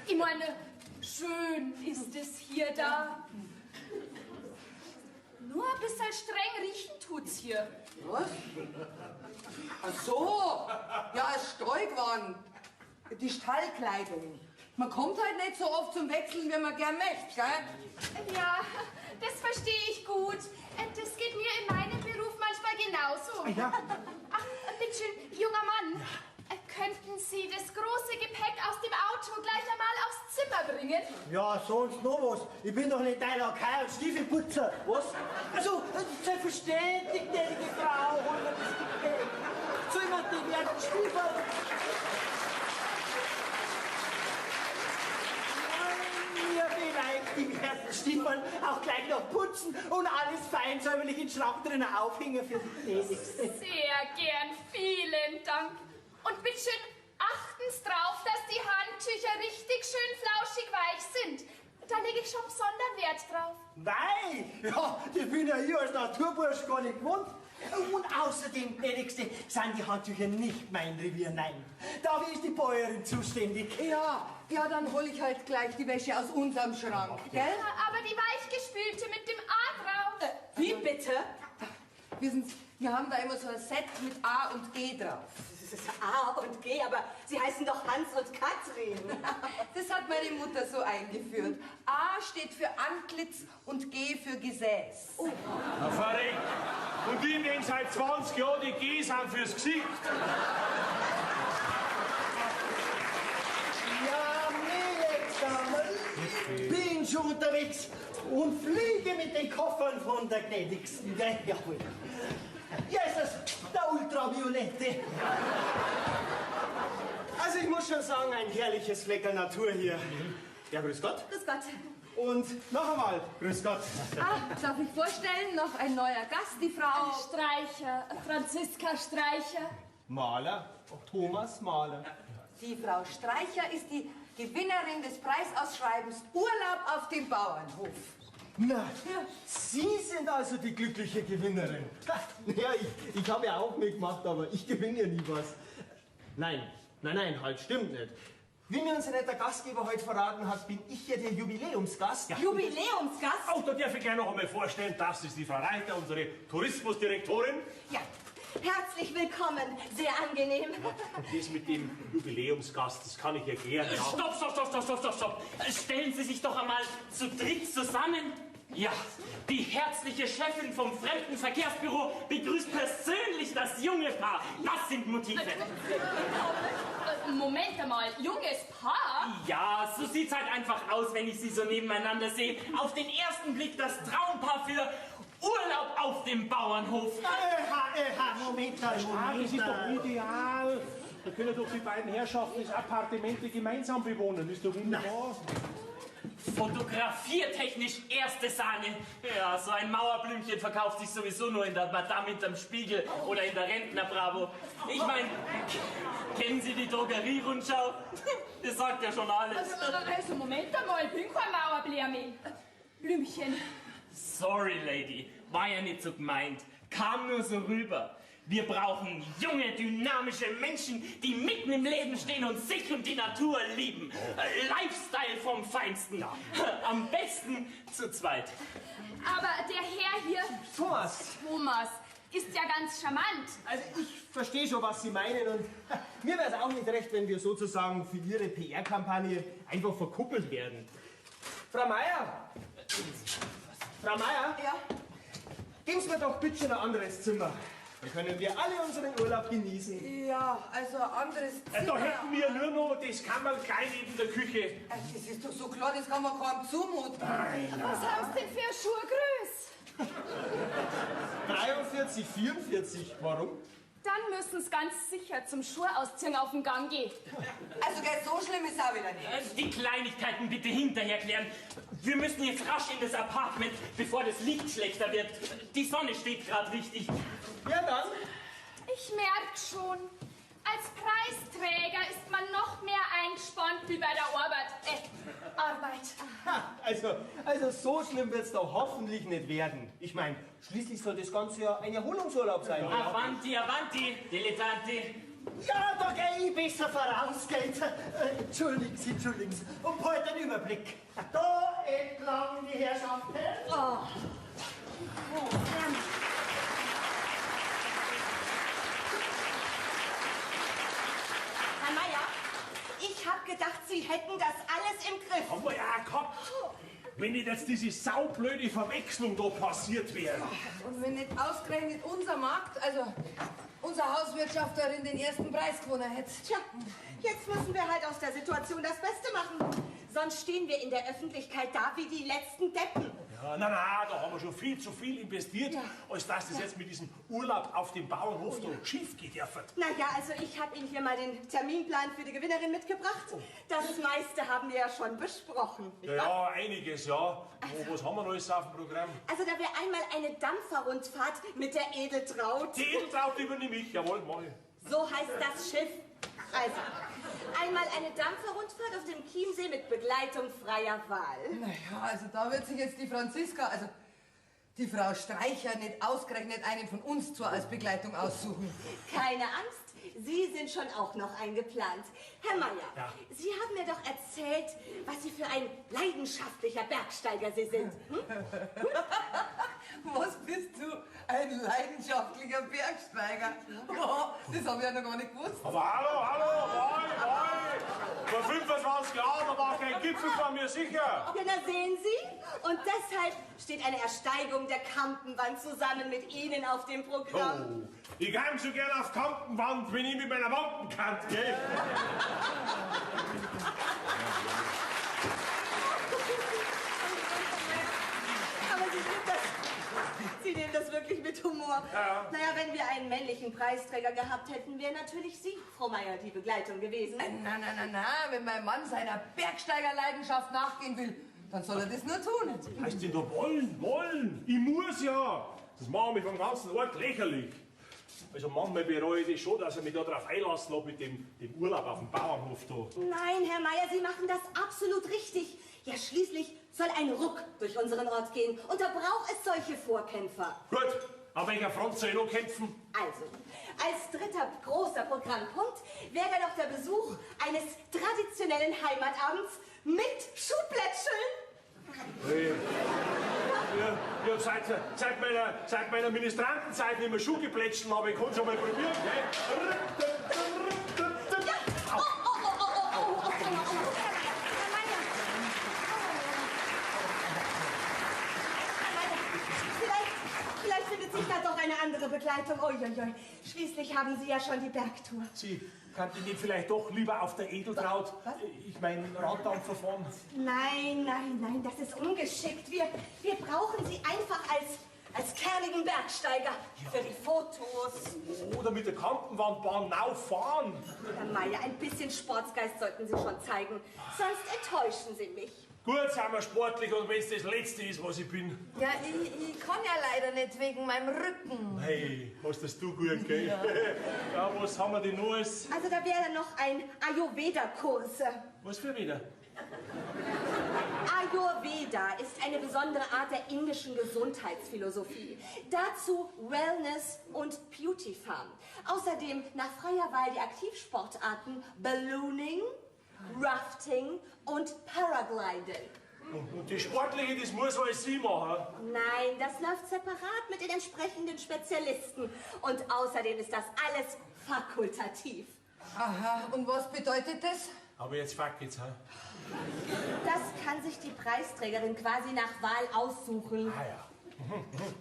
Speaker 3: Ich meine, schön ist es hier da. Nur ein bisschen streng riechen tut's hier.
Speaker 1: Was? Ach so, ja, es Streugwaren. Die Stallkleidung. Man kommt halt nicht so oft zum Wechseln, wie man gern möchte, gell?
Speaker 3: Ja, das verstehe ich gut. Das geht mir in meinem Beruf manchmal genauso.
Speaker 4: Ja.
Speaker 3: Ach, bitteschön, junger Mann. Könnten Sie das große Gepäck aus dem Auto gleich einmal aufs Zimmer bringen?
Speaker 6: Ja, sonst noch was. Ich bin doch nicht dein Lakai und Stiefelputzer. Was? Also, selbstverständlich, gnädige Frau, holen wir das Gepäck. Zimmer, die werden Stiefel. Wir vielleicht die werden Stiefel auch gleich noch putzen und alles fein säuberlich in Schrank drinnen aufhängen für die Predigste.
Speaker 3: Sehr gern, vielen Dank. Und bitteschön, achten Sie drauf, dass die Handtücher richtig schön flauschig weich sind. Da lege ich schon besonderen Wert drauf.
Speaker 6: Weih! Ja, ich bin ja hier als Naturbursch gar nicht gewohnt. Und außerdem, gnädigste, sind die Handtücher nicht mein Revier, nein. Dafür ist die Bäuerin zuständig.
Speaker 1: Ja, dann hole ich halt gleich die Wäsche aus unserem Schrank, gell?
Speaker 3: Aber die weichgespülte mit dem A drauf.
Speaker 5: Wie bitte?
Speaker 1: Wissen Sie, wir haben da immer so ein Set mit A und G drauf.
Speaker 5: Das ist A und G, aber Sie heißen doch Hans und Katrin.
Speaker 1: Das hat meine Mutter so eingeführt. A steht für Antlitz und G für Gesäß.
Speaker 5: Oh.
Speaker 4: Na, verrückt. Und ich denke seit 20 Jahren, die G sind fürs Gesicht.
Speaker 6: Ja, Mädchen, bin schon unterwegs und fliege mit den Koffern von der Gnädigsten. Jawohl. Ja, ist das der Ultraviolette. Also ich muss schon sagen, ein herrliches Flecker Natur hier. Ja, grüß Gott.
Speaker 5: Grüß Gott.
Speaker 6: Und noch einmal, grüß Gott.
Speaker 1: Darf ich vorstellen, noch ein neuer Gast, die Frau...
Speaker 3: Streicher, Franziska Streicher.
Speaker 6: Maler, Thomas Maler.
Speaker 1: Die Frau Streicher ist die Gewinnerin des Preisausschreibens Urlaub auf dem Bauernhof.
Speaker 6: Na, Sie sind also die glückliche Gewinnerin. Ja, ich habe ja auch mitgemacht, aber ich gewinne ja nie was. Nein, halt, stimmt nicht. Wie mir unser netter Gastgeber heute verraten hat, bin ich ja der Jubiläumsgast. Ja.
Speaker 5: Jubiläumsgast?
Speaker 4: Oh, da darf ich gleich noch einmal vorstellen, das ist die Frau Reiter, unsere Tourismusdirektorin.
Speaker 5: Ja. Herzlich willkommen, sehr angenehm.
Speaker 4: Und das mit dem Jubiläumsgast, das kann ich erklären. Ja.
Speaker 7: Stopp. Stellen Sie sich doch einmal zu dritt zusammen. Ja, die herzliche Chefin vom Fremdenverkehrsbüro begrüßt persönlich das junge Paar. Das sind Motive.
Speaker 3: Moment einmal, junges Paar?
Speaker 7: Ja, so sieht's halt einfach aus, wenn ich sie so nebeneinander sehe. Auf den ersten Blick das Traumpaar für Urlaub auf dem Bauernhof.
Speaker 6: Moment.
Speaker 4: Das ist doch ideal. Da können doch die beiden Herrschaften das Appartemente gemeinsam bewohnen. Das ist doch wunderbar.
Speaker 7: Fotografiertechnisch erste Sahne. Ja, so ein Mauerblümchen verkauft sich sowieso nur in der Madame hinterm Spiegel oder in der Rentner-Bravo. Ich meine, kennen Sie die Drogerie-Rundschau? Das sagt ja schon alles.
Speaker 3: Also Moment einmal, ich bin kein Blümchen.
Speaker 7: Sorry, Lady, war ja nicht so gemeint. Kam nur so rüber. Wir brauchen junge, dynamische Menschen, die mitten im Leben stehen und sich und die Natur lieben. Lifestyle vom Feinsten. Am besten zu zweit.
Speaker 3: Aber der Herr hier,
Speaker 6: Thomas,
Speaker 3: ist ja ganz charmant.
Speaker 6: also ich verstehe schon, was Sie meinen und mir wäre es auch nicht recht, wenn wir sozusagen für Ihre PR-Kampagne einfach verkuppelt werden. Frau Meier! Frau Meier?
Speaker 1: Ja?
Speaker 6: Geben Sie mir doch bitte ein anderes Zimmer. Dann können wir alle unseren Urlaub genießen.
Speaker 1: Ja, also ein anderes Zimmer.
Speaker 4: Da hätten wir nur noch das Kammerl gleich neben der Küche.
Speaker 1: Das ist doch so klar, das kann man keinem zumuten.
Speaker 3: Was haben Sie denn für Schuhgröße?
Speaker 6: 43, 44, warum?
Speaker 3: Dann müssen Sie ganz sicher zum Schuh ausziehen auf den Gang gehen.
Speaker 1: Also, gell, so schlimm ist auch wieder nicht.
Speaker 7: Die Kleinigkeiten bitte hinterher klären. Wir müssen jetzt rasch in das Apartment, bevor das Licht schlechter wird. Die Sonne steht gerade richtig.
Speaker 6: Ja dann.
Speaker 3: Ich merke schon, als Preisträger ist man noch mehr eingespannt wie bei der Arbeit.
Speaker 6: Ha, also so schlimm wird es doch hoffentlich nicht werden. Ich meine, schließlich soll das Ganze ja ein Erholungsurlaub sein. oder?
Speaker 7: Avanti, avanti, Dilettanti.
Speaker 2: Ja, da geh ich besser voraus, geht. Entschuldigen Sie. Und halt den Überblick. Da entlang die Herrschaften.
Speaker 5: Herr Meier, ich habe gedacht, Sie hätten das alles im Griff.
Speaker 4: Haben wir ja gehabt. Wenn nicht jetzt diese saublöde Verwechslung da passiert wäre.
Speaker 1: Und wenn nicht ausgerechnet unser Markt, also unsere Hauswirtschafterin den ersten Preis gewonnen hätte.
Speaker 5: Tja, jetzt müssen wir halt aus der Situation das Beste machen. Sonst stehen wir in der Öffentlichkeit da wie die letzten Deppen.
Speaker 4: Ja, na, da haben wir schon viel zu viel investiert, als dass das jetzt mit diesem Urlaub auf dem Bauernhof da schief geht.
Speaker 5: Naja, also ich habe Ihnen hier mal den Terminplan für die Gewinnerin mitgebracht. Das meiste haben wir ja schon besprochen.
Speaker 4: Ja, einiges, ja. Was haben wir noch alles auf dem Programm?
Speaker 5: Also da wäre einmal eine Dampferrundfahrt mit der Edeltraut.
Speaker 4: Die Edeltraut übernehme ich, jawohl, mach ich.
Speaker 5: So heißt das Schiff. Also, einmal eine Dampferrundfahrt auf dem Chiemsee mit Begleitung freier Wahl.
Speaker 1: Naja, also da wird sich jetzt die Franziska, also die Frau Streicher, nicht ausgerechnet einen von uns als Begleitung aussuchen.
Speaker 5: Keine Angst, Sie sind schon auch noch eingeplant. Herr Meier,
Speaker 4: Ja.
Speaker 5: Sie haben mir doch erzählt, was Sie für ein leidenschaftlicher Bergsteiger Sie sind. Hm?
Speaker 1: Was bist du? Ein leidenschaftlicher Bergsteiger. Oh, das habe ich ja noch gar nicht gewusst.
Speaker 4: Aber hallo, moi. Vor 25 Jahren, da war kein Gipfel von mir sicher.
Speaker 5: Ja, da sehen Sie. Und deshalb steht eine Ersteigung der Kampenwand zusammen mit Ihnen auf dem Programm.
Speaker 4: Oh, ich kann so gern auf Kampenwand, wenn ich mit meiner Wampenkante gehe.
Speaker 5: Aber Sie nehmen das wirklich mit Humor.
Speaker 4: Ja.
Speaker 5: Naja, wenn wir einen männlichen Preisträger gehabt hätten, wäre natürlich Sie, Frau Meier, die Begleitung gewesen.
Speaker 1: Na, wenn mein Mann seiner Bergsteigerleidenschaft nachgehen will, dann soll er das nur tun.
Speaker 4: Heißt denn da wollen? Ich muss ja. Das machen wir vom ganzen Ort lächerlich. Also manchmal bereue ich das schon, dass ich mich da drauf einlassen habe mit dem Urlaub auf dem Bauernhof da.
Speaker 5: Nein, Herr Meier, Sie machen das absolut richtig. Ja, schließlich soll ein Ruck durch unseren Ort gehen. Und da braucht es solche Vorkämpfer.
Speaker 4: Gut, auf welcher Front soll ich noch kämpfen?
Speaker 5: Also, als dritter großer Programmpunkt wäre doch der Besuch eines traditionellen Heimatabends mit Schuhplätscheln.
Speaker 4: Hey. Ich hab seit meiner Ministrantenzeit nicht mehr Schuh geplätschelt, aber ich kann es ja mal probieren. Gell?
Speaker 5: Vielleicht findet sich da doch eine andere Begleitung. Uiuiui. Schließlich haben Sie ja schon die Bergtour.
Speaker 4: Sie, kann ich nicht vielleicht doch lieber auf der Edeltraut, ich meine, Raddampfer fahren?
Speaker 5: Nein, das ist ungeschickt. Wir brauchen Sie einfach als kernigen Bergsteiger für die Fotos.
Speaker 4: Oder mit der Kampenwandbahn fahren.
Speaker 5: Herr Meier, ein bisschen Sportsgeist sollten Sie schon zeigen. Sonst enttäuschen Sie mich.
Speaker 4: Gut, sind wir sportlich und wenn es das Letzte ist, was ich bin.
Speaker 1: Ja, ich kann ja leider nicht wegen meinem Rücken.
Speaker 4: Hey, hast das du gut, gell? Ja, ja, was haben wir denn noch alles?
Speaker 5: Also da wäre noch ein Ayurveda-Kurs.
Speaker 4: Was für wieder?
Speaker 5: Ayurveda ist eine besondere Art der indischen Gesundheitsphilosophie. Dazu Wellness und Beauty Farm. Außerdem nach freier Wahl die Aktivsportarten Ballooning, Rafting und Paragliding.
Speaker 4: Und die Sportliche, das muss alles sie machen.
Speaker 5: Nein, das läuft separat mit den entsprechenden Spezialisten. Und außerdem ist das alles fakultativ.
Speaker 1: Aha, und was bedeutet das?
Speaker 4: Aber jetzt fuck jetzt, ha?
Speaker 5: Das kann sich die Preisträgerin quasi nach Wahl aussuchen.
Speaker 4: Ah ja.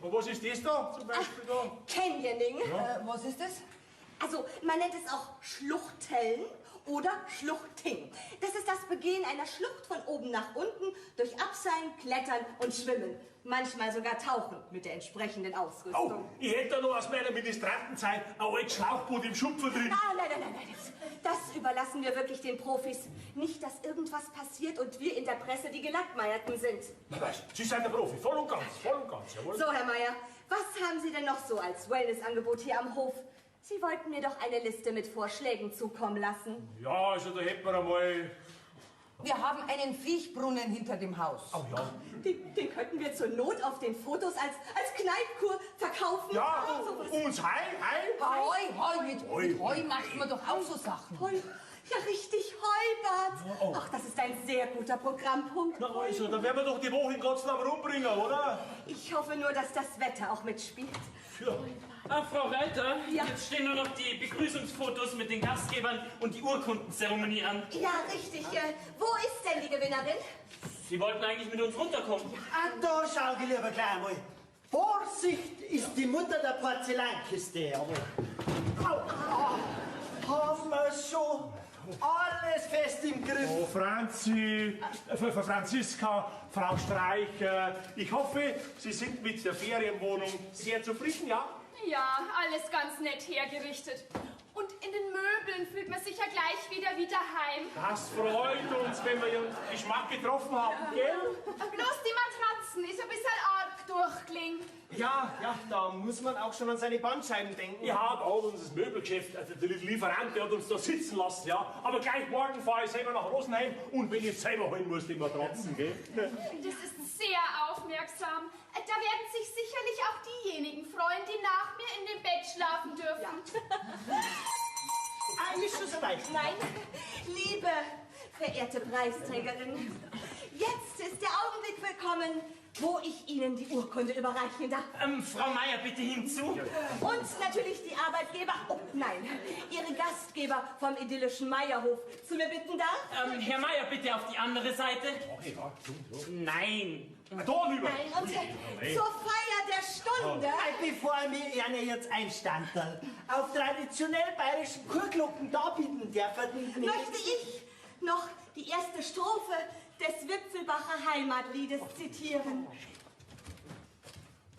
Speaker 4: Und was ist das da zum Beispiel da?
Speaker 5: Canyoning.
Speaker 1: Was ist das?
Speaker 5: Also, man nennt es auch Schluchteln oder Schluchting. Das ist das Begehen einer Schlucht von oben nach unten durch Abseilen, Klettern und Schwimmen. Manchmal sogar Tauchen mit der entsprechenden
Speaker 4: Oh,
Speaker 5: Ausrüstung.
Speaker 4: ich hätte da noch aus meiner Ministrantenzeit ein altes Schlauchboot im Schupfer drin.
Speaker 5: Ah, nein. Das überlassen wir wirklich den Profis. Nicht, dass irgendwas passiert und wir in der Presse die Gelackmeierten sind.
Speaker 4: Na weißt, Sie sind der Profi, voll und ganz, jawohl.
Speaker 5: So, Herr Meier, was haben Sie denn noch so als Wellnessangebot hier am Hof? Sie wollten mir doch eine Liste mit Vorschlägen zukommen lassen.
Speaker 4: Ja, also da hätten wir einmal...
Speaker 1: Wir haben einen Viechbrunnen hinter dem Haus.
Speaker 4: Oh ja.
Speaker 5: Den könnten wir zur Not auf den Fotos als Kneippkur verkaufen.
Speaker 4: Ja,
Speaker 5: sowas.
Speaker 4: uns Hai.
Speaker 1: Mit Heu macht man doch auch so Sachen.
Speaker 5: Heu. Ja, richtig, Heubad. Ach, das ist ein sehr guter Programmpunkt.
Speaker 4: Na also, dann werden wir doch die Woche in Gottsnamen rumbringen, oder?
Speaker 5: Ich hoffe nur, dass das Wetter auch mitspielt.
Speaker 4: Ja.
Speaker 7: Ah, Frau Reiter,
Speaker 5: Ja.
Speaker 7: jetzt stehen nur noch die Begrüßungsfotos mit den Gastgebern und die Urkundenzeremonie an.
Speaker 5: Ja, richtig. Wo ist denn die Gewinnerin?
Speaker 7: Sie wollten eigentlich mit uns runterkommen.
Speaker 2: Ah, da schau ich lieber gleich einmal. Vorsicht ist die Mutter der Porzellankiste, jawohl. Haben wir schon alles fest im Griff.
Speaker 4: Oh, Franzi, Franziska, Frau Streicher, ich hoffe, Sie sind mit der Ferienwohnung sehr zufrieden, ja?
Speaker 3: Ja, alles ganz nett hergerichtet. Und in den Möbeln fühlt man sich ja gleich wieder wie daheim.
Speaker 4: Das freut uns, wenn wir uns Geschmack getroffen haben, gell?
Speaker 3: Bloß die Matratzen ist ein bisschen arg durchgelegen.
Speaker 6: Ja, da muss man auch schon an seine Bandscheiben denken.
Speaker 4: Ja, da hat uns das Möbelgeschäft, also der Lieferant, der hat uns da sitzen lassen, ja. Aber gleich morgen fahre ich selber nach Rosenheim und wenn ich selber holen muss, die Matratzen, gell?
Speaker 3: Das ist sehr aufmerksam. Da werden sich sicherlich auch diejenigen freuen, die nach mir in dem Bett schlafen dürfen.
Speaker 2: Ist schon soweit.
Speaker 5: Nein, liebe verehrte Preisträgerin, jetzt ist der Augenblick willkommen, wo ich Ihnen die Urkunde überreichen darf.
Speaker 7: Frau Meier, bitte hinzu.
Speaker 5: Und natürlich die Arbeitgeber, oh nein, Ihre Gastgeber vom idyllischen Meierhof zu mir bitten darf.
Speaker 7: Herr Meier, bitte auf die andere Seite. Nein.
Speaker 4: Da rüber.
Speaker 5: Nein, und zur Feier der Stunde.
Speaker 2: Bevor wir Ihnen jetzt einstanden, auf traditionell bayerischen Kurglocken darbieten dürfen,
Speaker 5: Möchte ich noch die erste Strophe des Wipfelbacher Heimatliedes zitieren.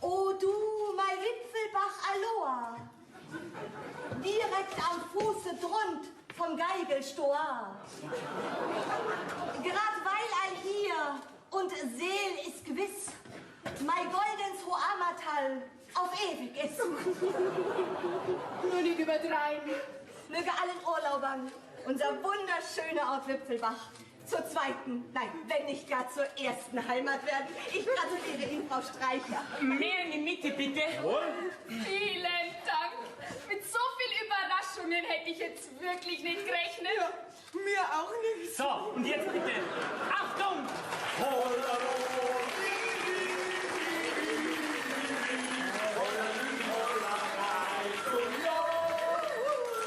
Speaker 5: O du, mein Wipfelbach Aloha, direkt am Fuße drund vom Geigelstoa. Grad weil ein hier und Seel ist gewiss, mein goldens Hoamatal auf ewig ist.
Speaker 3: Nur nicht übertreiben.
Speaker 5: Möge allen Urlaubern unser wunderschöner Ort Wipfelbach zur zweiten, nein, wenn nicht gar zur ersten Heimat werden. Ich gratuliere Ihnen, Frau Streicher.
Speaker 7: Mehr in die Mitte, bitte.
Speaker 3: Vielen Dank. Mit so viel Überraschungen hätte ich jetzt wirklich nicht gerechnet.
Speaker 5: Mir auch nicht.
Speaker 7: So, und jetzt bitte. Achtung!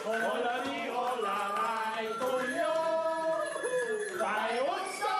Speaker 4: Hollari, hollerei, Tullio, bei uns da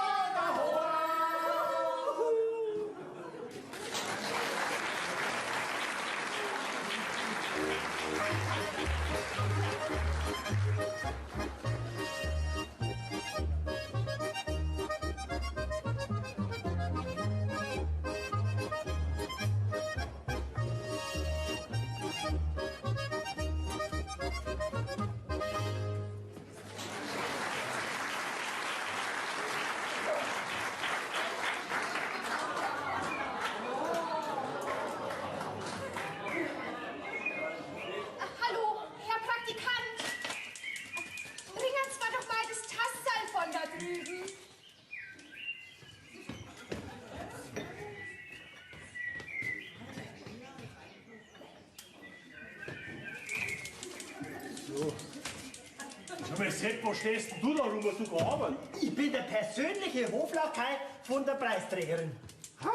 Speaker 4: Sag mal, Sepp, wo stehst denn du da rum, was du gearbeitet?
Speaker 2: Ich bin der persönliche Hoflakai von der Preisträgerin.
Speaker 4: Ha?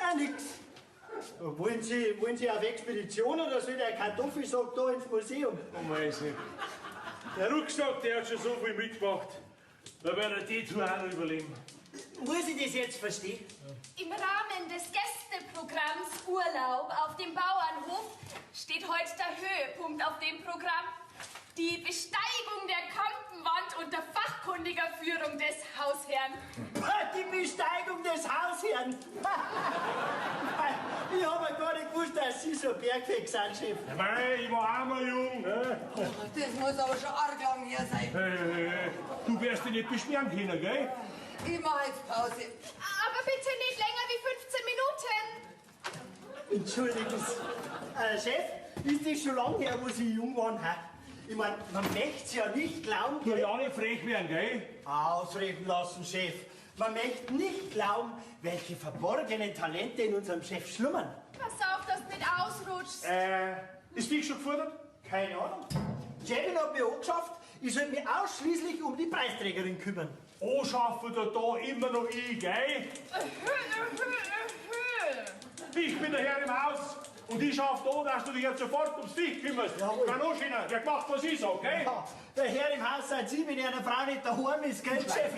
Speaker 2: Ja, nix. Wollen Sie auf Expedition oder soll der Kartoffelsack da ins Museum?
Speaker 4: Oh mein Sepp. Der Rucksack, der hat schon so viel mitgemacht. Da wird er die Tour auch noch überleben.
Speaker 2: Muss ich das jetzt verstehen?
Speaker 3: Im Rahmen des Gästeprogramms Urlaub auf dem Bauernhof steht heute der Höhepunkt auf dem Programm. Die Besteigung der Kampenwand unter fachkundiger Führung des Hausherrn.
Speaker 2: Die Besteigung des Hausherrn. Ich habe ja gar nicht gewusst, dass Sie so bergweg sind, Chef.
Speaker 4: Ja, mei, ich war auch mal jung. Ne?
Speaker 1: Das muss aber schon arg lang her sein.
Speaker 4: Hey, du wirst dich nicht beschweren können, gell?
Speaker 1: Ich mache jetzt Pause.
Speaker 3: Aber bitte nicht länger wie 15 Minuten.
Speaker 2: Entschuldigen Sie. Chef, ist das schon lange her, wo Sie jung waren? Hä? Ich meine, man möchte es ja nicht glauben.
Speaker 4: Du ja nicht frech werden, gell?
Speaker 2: Ausreden lassen, Chef. Man möchte nicht glauben, welche verborgenen Talente in unserem Chef schlummern.
Speaker 3: Pass auf, dass du nicht ausrutschst.
Speaker 4: Ist dich schon gefordert?
Speaker 2: Keine Ahnung. Die Chefin hat mir angeschafft, ich soll mich ausschließlich um die Preisträgerin kümmern.
Speaker 4: Anschaffen da immer noch ich, gell? Ich bin der Herr im Haus und ich schaffe da, dass du dich jetzt sofort ums Viech kümmerst.
Speaker 2: Jawohl.
Speaker 4: Kann auch schöner, der gemacht, was ich sag, gell?
Speaker 2: Ja, der Herr im Haus seid Sie, wenn eine Frau nicht daheim ist, gell, Chef?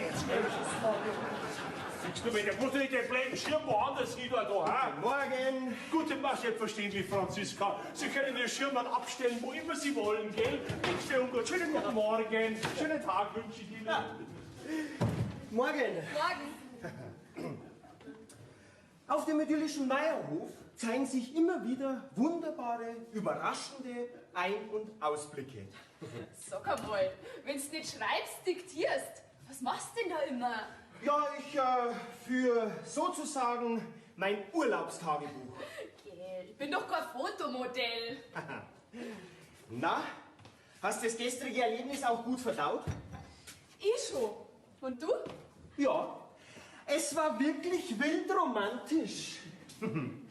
Speaker 4: Siehst du, der muss nicht den blöden Schirm woanders hin, da, ha?
Speaker 2: Morgen.
Speaker 4: Guten Morgen, selbstverständlich, Franziska. Sie können den Schirm dann abstellen, wo immer Sie wollen, gell? Nichts für ungut. Schönen guten Morgen. Schönen Tag wünsche ich Ihnen.
Speaker 2: Morgen. Auf dem idyllischen Meierhof zeigen sich immer wieder wunderbare, überraschende Ein- und Ausblicke.
Speaker 3: Sag einmal, wenn du nicht schreibst, diktierst, was machst du denn da immer?
Speaker 2: Ja, ich für sozusagen mein Urlaubstagebuch.
Speaker 3: Gell, ich bin doch kein Fotomodell.
Speaker 2: Na, hast du das gestrige Erlebnis auch gut verdaut?
Speaker 3: Ich schon. Und du?
Speaker 2: Ja, es war wirklich wild romantisch.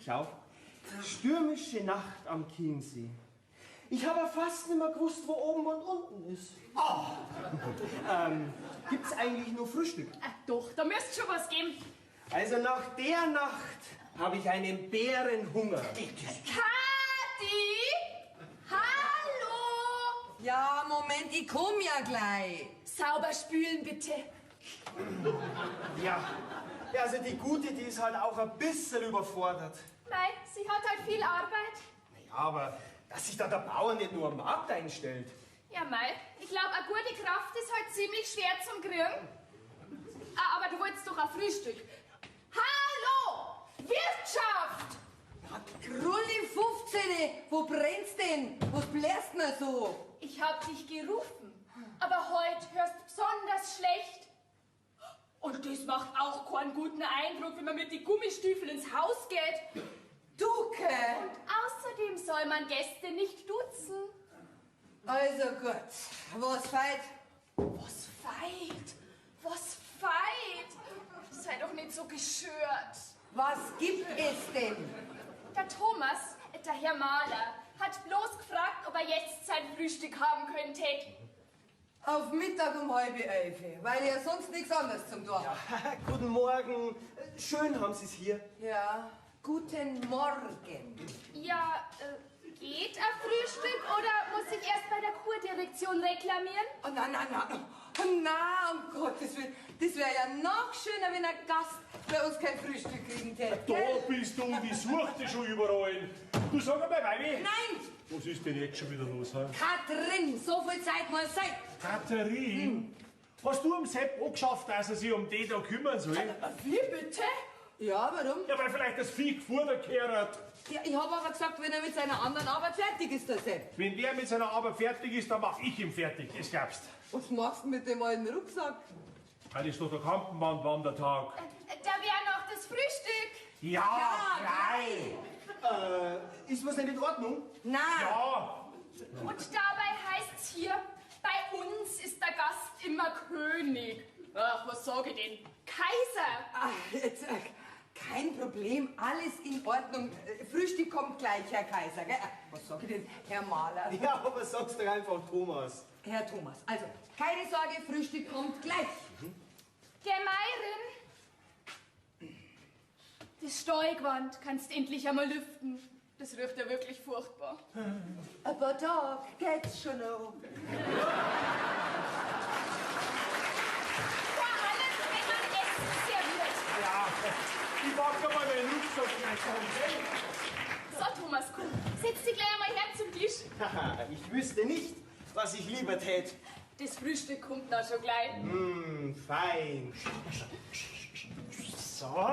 Speaker 2: Schau, stürmische Nacht am Chiemsee. Ich habe fast nicht mehr gewusst, wo oben und unten ist. Gibt's eigentlich nur Frühstück?
Speaker 3: Ach doch, da müsste schon was geben.
Speaker 2: Also nach der Nacht habe ich einen Bärenhunger.
Speaker 3: Kathi! Hallo!
Speaker 1: Ja, Moment, ich komm ja gleich.
Speaker 3: Sauber spülen, bitte.
Speaker 2: Ja, also die Gute, die ist halt auch ein bisschen überfordert.
Speaker 3: Mei, sie hat halt viel Arbeit.
Speaker 2: Ja, aber dass sich da der Bauer nicht nur am Markt einstellt.
Speaker 3: Ja, mei, ich glaube, eine gute Kraft ist halt ziemlich schwer zum Kriegen. Ah, aber du wolltest doch ein Frühstück. Hallo! Wirtschaft!
Speaker 1: Grulli 15, wo brennt's denn? Was blärst denn so?
Speaker 3: Ich hab dich gerufen, aber heute hörst du besonders schlecht. Und das macht auch keinen guten Eindruck, wenn man mit den Gummistiefeln ins Haus geht.
Speaker 1: Duke!
Speaker 3: Und außerdem soll man Gäste nicht duzen.
Speaker 1: Also gut, was feit?
Speaker 3: Was feit? Was feit? Sei doch nicht so geschört.
Speaker 1: Was gibt es denn?
Speaker 3: Der Thomas, der Herr Maler, hat bloß gefragt, ob er jetzt sein Frühstück haben könnte.
Speaker 1: Auf Mittag um 10:30, weil ich ja sonst nichts anderes zum Tun habe.
Speaker 2: Guten Morgen. Schön haben Sie es hier.
Speaker 1: Ja, guten Morgen.
Speaker 3: Ja, geht ein Frühstück oder muss ich erst bei der Kurdirektion reklamieren?
Speaker 1: Oh, nein. Oh, nein, um Gottes Willen. Das wäre ja noch schöner, wenn ein Gast bei uns kein Frühstück kriegen täte.
Speaker 4: Da
Speaker 1: gell?
Speaker 4: bist du, die sucht dich schon überall. Du sag einmal, Weibi.
Speaker 1: Nein!
Speaker 4: Was ist denn jetzt schon wieder los, ha?
Speaker 1: Katrin, so viel Zeit muss sein.
Speaker 4: Katharin, hast du am Sepp auch geschafft, dass er sich um den da kümmern soll?
Speaker 3: Wie bitte?
Speaker 1: Ja, warum?
Speaker 4: Ja, weil vielleicht das Vieh gefordert gehört.
Speaker 1: Ja, ich habe aber gesagt, wenn er mit seiner anderen Arbeit fertig ist, der Sepp.
Speaker 4: Wenn der mit seiner Arbeit fertig ist, dann mach ich ihn fertig, das glaubst du.
Speaker 1: Was machst du mit dem alten Rucksack?
Speaker 4: Das ist doch der Kampenwandwandertag.
Speaker 3: Da wäre noch das Frühstück.
Speaker 4: Ja, gleich.
Speaker 2: Ist was nicht in Ordnung?
Speaker 1: Nein.
Speaker 4: Ja,
Speaker 3: Und dabei heißt's hier, bei uns ist der Gast immer König. Ach, was sage ich denn? Kaiser.
Speaker 1: Ach, jetzt, Kein Problem, alles in Ordnung. Frühstück kommt gleich, Herr Kaiser. Gell? Was sag ich denn, Herr Maler?
Speaker 6: Ja, aber sag's doch einfach Thomas.
Speaker 1: Herr Thomas, also, keine Sorge, Frühstück kommt gleich.
Speaker 3: Gemeirin, das Steugwand kannst endlich einmal lüften. Das riecht ja wirklich furchtbar.
Speaker 5: Aber da geht's schon noch.
Speaker 3: Vor allem, wenn man Essen serviert.
Speaker 4: Ja, ich packe mal meinen Rucksack.
Speaker 3: So, Thomas, komm, setz dich gleich einmal her zum Tisch.
Speaker 6: Haha, ich wüsste nicht, was ich lieber tät.
Speaker 3: Das Frühstück kommt da schon gleich.
Speaker 6: Fein.
Speaker 2: So.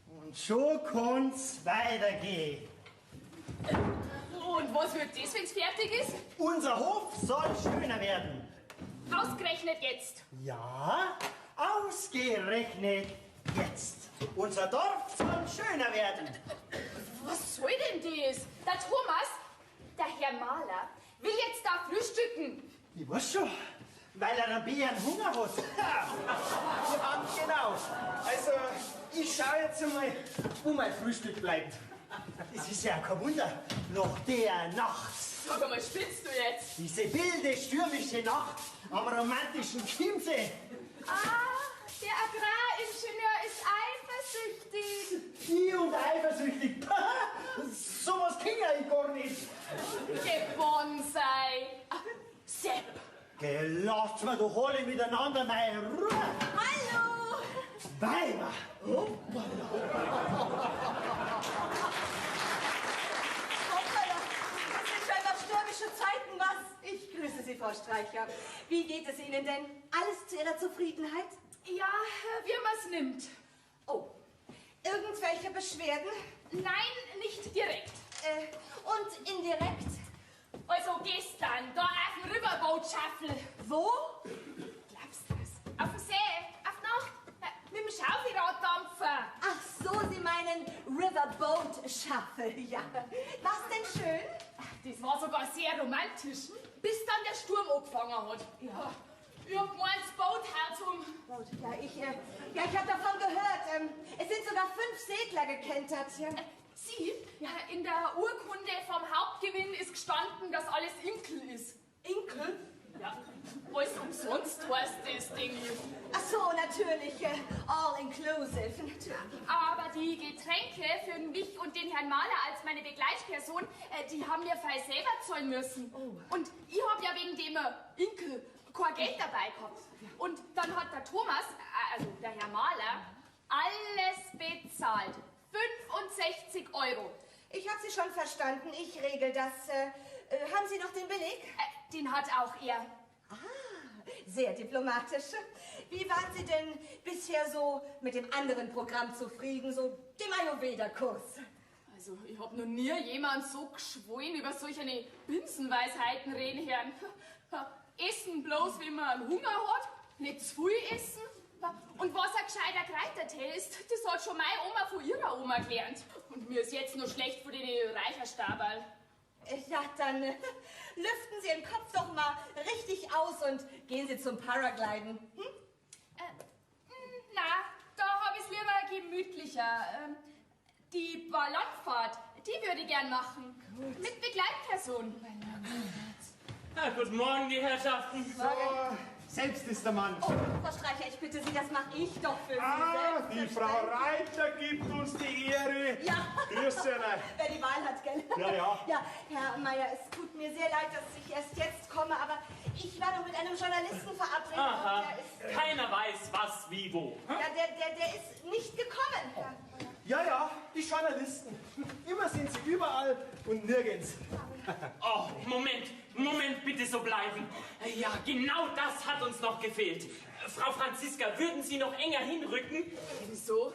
Speaker 2: Und so kann's weitergehen.
Speaker 3: Und was wird das, wenn's fertig ist?
Speaker 2: Unser Hof soll schöner werden.
Speaker 3: Ausgerechnet jetzt.
Speaker 2: Ja, ausgerechnet jetzt. Unser Dorf soll schöner werden.
Speaker 3: Was soll denn das? Der Thomas, der Herr Maler, will jetzt da frühstücken.
Speaker 2: Ich weiß schon, weil er einen Bären Hunger hat. Ja, genau. Also, ich schau jetzt einmal, wo mein Frühstück bleibt. Es ist ja kein Wunder, nach der Nacht.
Speaker 3: Sag einmal, spinnst du jetzt?
Speaker 2: Diese wilde, stürmische Nacht am romantischen Chiemsee.
Speaker 3: Ah, der Agraringenieur ist eifersüchtig.
Speaker 2: Ich und eifersüchtig. Sowas ging ich gar nicht.
Speaker 3: Gebonsai. Ah, Sepp.
Speaker 2: Lasst mir doch alle miteinander meine Ruhe.
Speaker 5: Hallo!
Speaker 2: Weiber.
Speaker 5: Hoppala, das sind scheinbar stürmische Zeiten, was? Ich grüße Sie, Frau Streicher. Wie geht es Ihnen denn? Alles zu Ihrer Zufriedenheit?
Speaker 3: Ja, wie man's nimmt.
Speaker 5: Oh, irgendwelche Beschwerden?
Speaker 3: Nein, nicht direkt.
Speaker 5: Und indirekt?
Speaker 3: Also gestern, da auf dem Rüberbootschaffel.
Speaker 5: Wo?
Speaker 3: Glaubst du das? Auf dem See, auf Nacht, mit dem Schaufelraddampfer.
Speaker 5: Ach so, Sie meinen Riverboat Shuffle, ja. Was denn schön?
Speaker 3: Das war sogar sehr romantisch, bis dann der Sturm angefangen hat. Ja. Ich hab gemeint, das Boot haut um.
Speaker 5: Boot, ja, ich habe davon gehört. Es sind sogar 5 Segler gekentert. Ja.
Speaker 3: Sie, in der Urkunde vom Hauptgewinn ist gestanden, dass alles Inkel ist.
Speaker 5: Inkel?
Speaker 3: Ja, alles umsonst heißt das Ding.
Speaker 5: Ach so, natürlich. All inclusive. Natürlich.
Speaker 3: Aber die Getränke für mich und den Herrn Maler als meine Begleitperson, die haben wir frei selber zahlen müssen. Und ich hab ja wegen dem Inkel kein Geld dabei gehabt. Und dann hat der Thomas, also der Herr Maler, alles bezahlt. 65 €.
Speaker 5: Ich habe Sie schon verstanden. Ich regel das. Haben Sie noch den Beleg?
Speaker 3: Den hat auch er.
Speaker 5: Sehr diplomatisch. Wie waren Sie denn bisher so mit dem anderen Programm zufrieden, so dem Ayurveda-Kurs?
Speaker 3: Also, ich hab noch nie jemand so geschwollen über solche Binsenweisheiten reden hören. Essen bloß, wenn man einen Hunger hat, nicht zu viel essen. Und was ein gescheiter Kräutertee ist, das hat schon meine Oma von ihrer Oma gelernt. Und mir ist jetzt nur schlecht von den Reicherstaberl.
Speaker 5: Ja, dann lüften Sie Ihren Kopf doch mal richtig aus und gehen Sie zum Paragliden.
Speaker 3: Na, da hab ich's lieber gemütlicher. Die Ballonfahrt, die würde ich gern machen. Mit Begleitperson.
Speaker 7: Guten Morgen, die Herrschaften.
Speaker 6: Selbst ist der Mann.
Speaker 5: Oh, Frau Streicher, ich bitte Sie, das mache ich doch für Sie.
Speaker 4: Die Frau Reiter gibt uns die Ehre.
Speaker 5: Ja.
Speaker 4: Grüß Ihnen.
Speaker 5: Wer die Wahl hat, gell?
Speaker 4: Ja.
Speaker 5: Ja, Herr Meier, es tut mir sehr leid, dass ich erst jetzt komme, aber ich war doch mit einem Journalisten verabredet.
Speaker 7: Aha,
Speaker 5: Und der ist,
Speaker 7: keiner weiß was, wie, wo.
Speaker 5: ja, der ist nicht gekommen.
Speaker 6: Ja, die Journalisten. Immer sind sie überall und nirgends.
Speaker 7: Oh, Moment, bitte so bleiben. Ja, genau das hat uns noch gefehlt. Frau Franziska, würden Sie noch enger hinrücken?
Speaker 3: Wieso?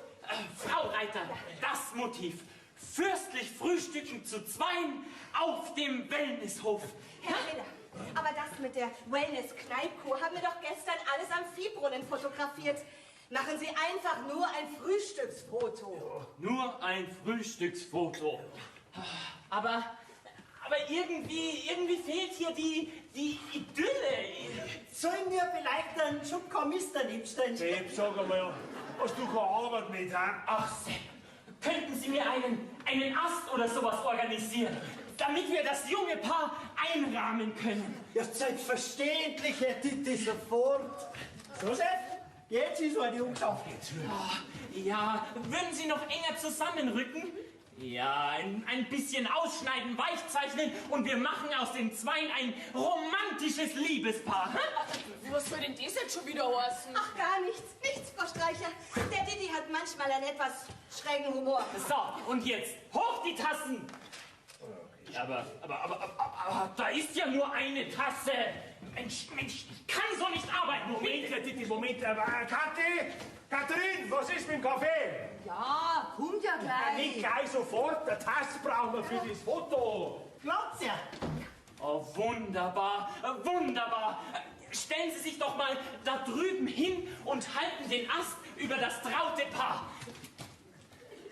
Speaker 7: Frau Reiter, das Motiv. Fürstlich frühstücken zu zweien auf dem Wellnesshof.
Speaker 5: Herr Miller, aber das mit der Wellness-Kneippkur haben wir doch gestern alles am Viehbrunnen fotografiert. Machen Sie einfach nur ein Frühstücksfoto.
Speaker 7: Nur ein Frühstücksfoto. Aber irgendwie fehlt hier die Idylle.
Speaker 2: Sollen wir vielleicht einen Schubkarr Mist daneben stellen?
Speaker 4: Sepp, sag einmal, Hast du keine Arbeit mit, hä?
Speaker 7: Ach, Sepp, könnten Sie mir einen Ast oder sowas organisieren, damit wir das junge Paar einrahmen können?
Speaker 2: Ja, selbstverständlich, Herr Titti, sofort. Josef, jetzt ist eine Umschaft.
Speaker 7: Ja, würden Sie noch enger zusammenrücken? Ja, ein bisschen ausschneiden, weichzeichnen und wir machen aus den Zweien ein romantisches Liebespaar.
Speaker 3: Was soll denn das jetzt schon wieder heißen?
Speaker 5: Ach, gar nichts. Nichts, Frau Streicher. Der Didi hat manchmal einen etwas schrägen Humor.
Speaker 7: So, und jetzt hoch die Tassen! Aber da ist ja nur eine Tasse. Mensch, ich kann so nicht arbeiten.
Speaker 4: Moment, Katrin, was ist mit dem Kaffee?
Speaker 1: Ja, kommt ja
Speaker 4: Nicht
Speaker 1: gleich.
Speaker 4: gleich sofort, der Tass brauchen wir für das Foto.
Speaker 2: Glaubt's ja.
Speaker 7: Oh, wunderbar, wunderbar. Stellen Sie sich doch mal da drüben hin und halten den Ast über das traute Paar.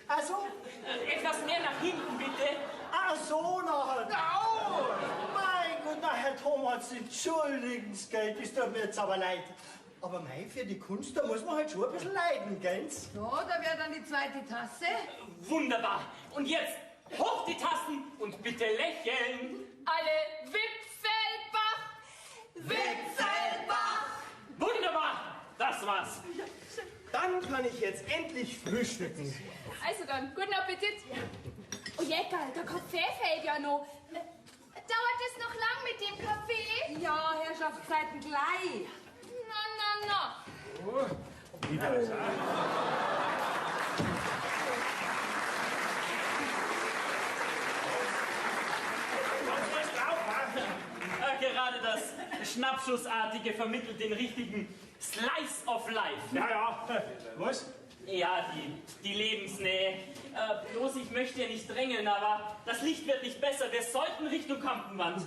Speaker 2: Also,
Speaker 7: Etwas mehr nach hinten, bitte.
Speaker 2: so nachher. Au! Mein Gott, na, Herr Thomas, entschuldigen Sie, gell, das tut mir jetzt aber leid. Aber mei, für die Kunst, da muss man halt schon ein bisschen leiden, gell?
Speaker 1: So, da wäre dann die zweite Tasse.
Speaker 7: Wunderbar. Und jetzt hoch die Tassen und bitte lächeln.
Speaker 3: Alle Wipfelbach!
Speaker 5: Wipfelbach!
Speaker 7: Wunderbar. Das war's.
Speaker 6: Dann kann ich jetzt endlich frühstücken.
Speaker 3: Also dann, guten Appetit. Oh Jeckerl, der Kaffee fehlt ja noch. Dauert es noch lang mit dem Kaffee?
Speaker 1: Ja, Herrschaftszeiten gleich.
Speaker 3: Na.
Speaker 7: Gerade das Schnappschussartige vermittelt den richtigen Slice of Life.
Speaker 4: Ja, was?
Speaker 7: Ja, die Lebensnähe. Bloß ich möchte ja nicht drängeln, aber das Licht wird nicht besser. Wir sollten Richtung Kampenwand.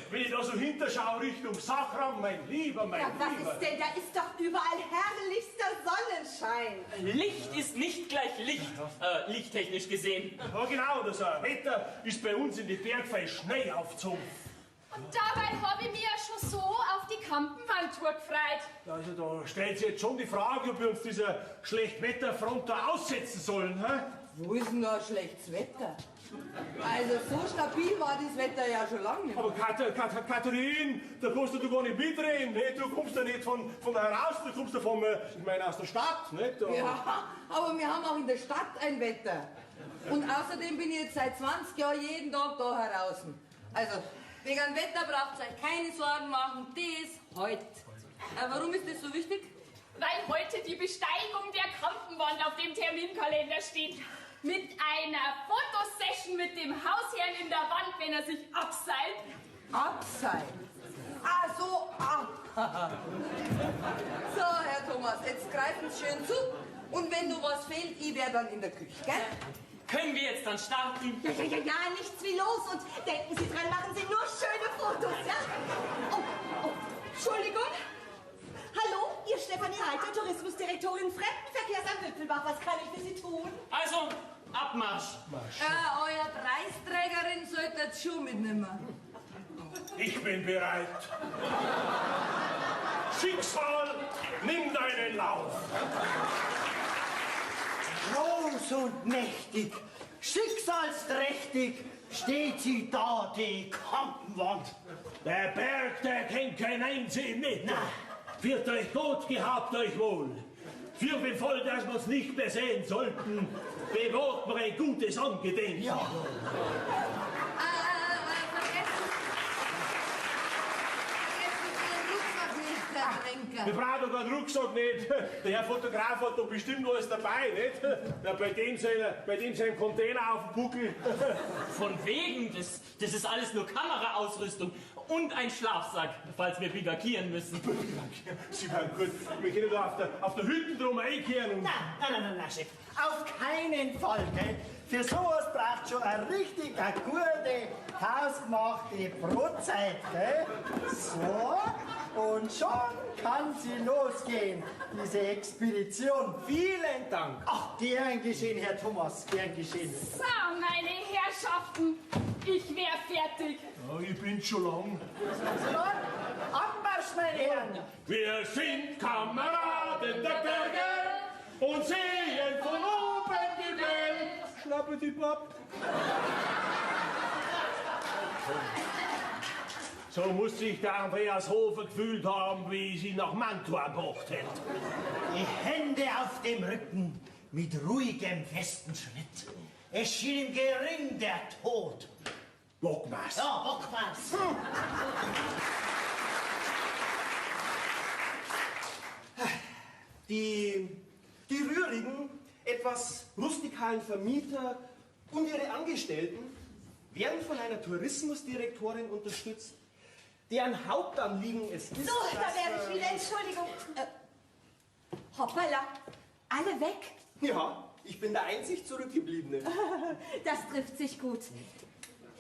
Speaker 4: Wenn ich da so hinterschaue Richtung Sachram, mein Lieber.
Speaker 5: Ja, was ist denn? Da ist doch überall herrlichster Sonnenschein.
Speaker 7: Licht ist nicht gleich Licht, lichttechnisch gesehen.
Speaker 4: Ja, genau, das Wetter ist bei uns in die Bergfeil Schnee aufgezogen.
Speaker 3: Und dabei habe ich mich ja schon so auf die Kampenwandtour gefreut.
Speaker 4: Also da stellt sich jetzt schon die Frage, ob wir uns dieser Schlechtwetterfront da aussetzen sollen, hä?
Speaker 1: Wo ist denn da schlechtes Wetter? Also so stabil war das Wetter ja schon lange nicht mehr.
Speaker 4: Aber Katharin, da kannst du gar nicht mitreden, ne? Du kommst ja nicht von da heraus, du kommst ja aus der Stadt, nicht?
Speaker 1: Ja, aber wir haben auch in der Stadt ein Wetter. Und außerdem bin ich jetzt seit 20 Jahren jeden Tag da heraus. Also, wegen dem Wetter braucht ihr euch keine Sorgen machen, das heute. Warum ist das so wichtig?
Speaker 3: Weil heute die Besteigung der Kampenwand auf dem Terminkalender steht. Mit einer Fotosession mit dem Hausherrn in der Wand, wenn er sich abseilt.
Speaker 1: Abseilen. So, So, Herr Thomas, jetzt greifen Sie schön zu. Und wenn du was fehlt, ich wäre dann in der Küche, gell?
Speaker 7: Können wir jetzt dann starten?
Speaker 5: Ja, nichts wie los. Und denken Sie dran, machen Sie nur schöne Fotos, ja? Oh, Entschuldigung. Hallo, ihr Stefanie Reiter, Tourismusdirektorin Fremdenverkehrsamt Wipfelbach. Was kann ich für Sie tun?
Speaker 7: Also, Abmarsch.
Speaker 1: Euer Preisträgerin sollte das schon mitnehmen.
Speaker 4: Ich bin bereit. Schicksal, nimm deinen Lauf.
Speaker 2: Groß und mächtig, schicksalsträchtig steht sie da, die Kampenwand.
Speaker 4: Der Berg, der kennt kein Einsehen mit. Wird euch gut, gehabt euch wohl. Für den Fall, dass wir uns nicht mehr sehen sollten, bewahrt mir ein gutes Angedenken.
Speaker 2: Ja.
Speaker 4: Wir brauchen doch keinen Rucksack nicht. Der Herr Fotograf hat doch bestimmt alles dabei, nicht? Ja, bei dem sein Container auf dem Buckel.
Speaker 7: Von wegen, das ist alles nur Kameraausrüstung und ein Schlafsack, falls wir bivakieren müssen.
Speaker 4: Sie werden gut. Wir können da auf der Hütte drum einkehren. Und
Speaker 2: Nein, Chef. Auf keinen Fall, gell? Für sowas braucht schon eine gute, hausgemachte Brotzeit, gell? So, und schon kann sie losgehen, diese Expedition.
Speaker 6: Vielen Dank.
Speaker 2: Ach, gern geschehen, Herr Thomas, gern geschehen.
Speaker 3: So, meine Herrschaften, Ich wär fertig.
Speaker 4: Ja, ich bin schon lang.
Speaker 2: Abmarsch, meine Herren!
Speaker 4: Wir sind Kameraden der Berge und sehen von oben die Welt. Schlappedipapp. So muss sich der Andreas Hofer gefühlt haben, wie sie nach Mantua gebracht hat.
Speaker 2: Die Hände auf dem Rücken, mit ruhigem, festen Schritt. Es schien ihm gering der Tod.
Speaker 4: Bockmaß.
Speaker 2: Ja, Bockmaß.
Speaker 6: Die rührigen, etwas rustikalen Vermieter und ihre Angestellten werden von einer Tourismusdirektorin unterstützt, deren Hauptanliegen es ist,
Speaker 5: So, da wäre ich wieder. Entschuldigung. Hoppala. Alle weg?
Speaker 6: Ja, ich bin der einzig Zurückgebliebene.
Speaker 5: Das trifft sich gut.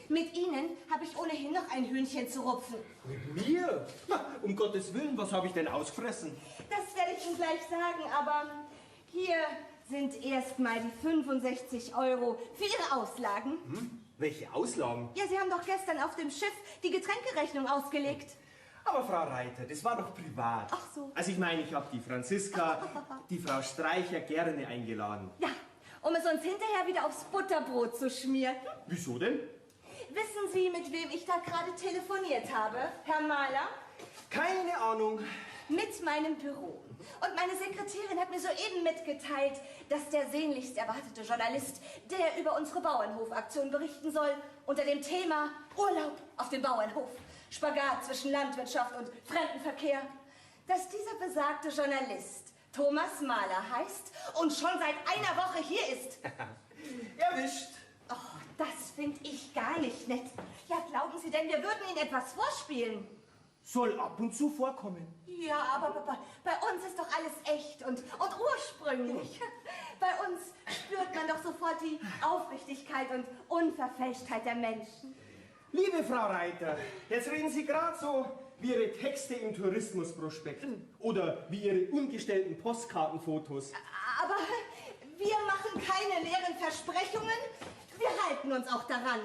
Speaker 5: Mit Ihnen habe ich ohnehin noch ein Hühnchen zu rupfen.
Speaker 6: Mit mir? Na, um Gottes Willen, was habe ich denn ausgefressen?
Speaker 5: Das werde ich Ihnen gleich sagen, aber hier sind erstmal die 65 € für Ihre Auslagen.
Speaker 6: Welche Auslagen?
Speaker 5: Ja, Sie haben doch gestern auf dem Schiff die Getränkerechnung ausgelegt.
Speaker 6: Aber Frau Reiter, das war doch privat.
Speaker 5: Ach so.
Speaker 6: Also ich meine, ich habe die Franziska, die Frau Streicher gerne eingeladen.
Speaker 5: Ja, um es uns hinterher wieder aufs Butterbrot zu schmieren.
Speaker 6: Wieso denn?
Speaker 5: Wissen Sie, mit wem ich da gerade telefoniert habe, Herr Mahler?
Speaker 6: Keine Ahnung.
Speaker 5: Mit meinem Büro. Und meine Sekretärin hat mir soeben mitgeteilt, dass der sehnlichst erwartete Journalist, der über unsere Bauernhofaktion berichten soll, unter dem Thema Urlaub auf dem Bauernhof, Spagat zwischen Landwirtschaft und Fremdenverkehr, dass dieser besagte Journalist Thomas Mahler heißt und schon seit einer Woche hier ist.
Speaker 6: Erwischt.
Speaker 5: Oh, das finde ich gar nicht nett. Ja, glauben Sie denn, wir würden Ihnen etwas vorspielen?
Speaker 6: Soll ab und zu vorkommen.
Speaker 5: Ja, aber bei uns ist doch alles echt und ursprünglich. Bei uns spürt man doch sofort die Aufrichtigkeit und Unverfälschtheit der Menschen.
Speaker 6: Liebe Frau Reiter, jetzt reden Sie gerade so wie Ihre Texte im Tourismusprospekt oder wie Ihre ungestellten Postkartenfotos.
Speaker 5: Aber wir machen keine leeren Versprechungen. Wir halten uns auch daran.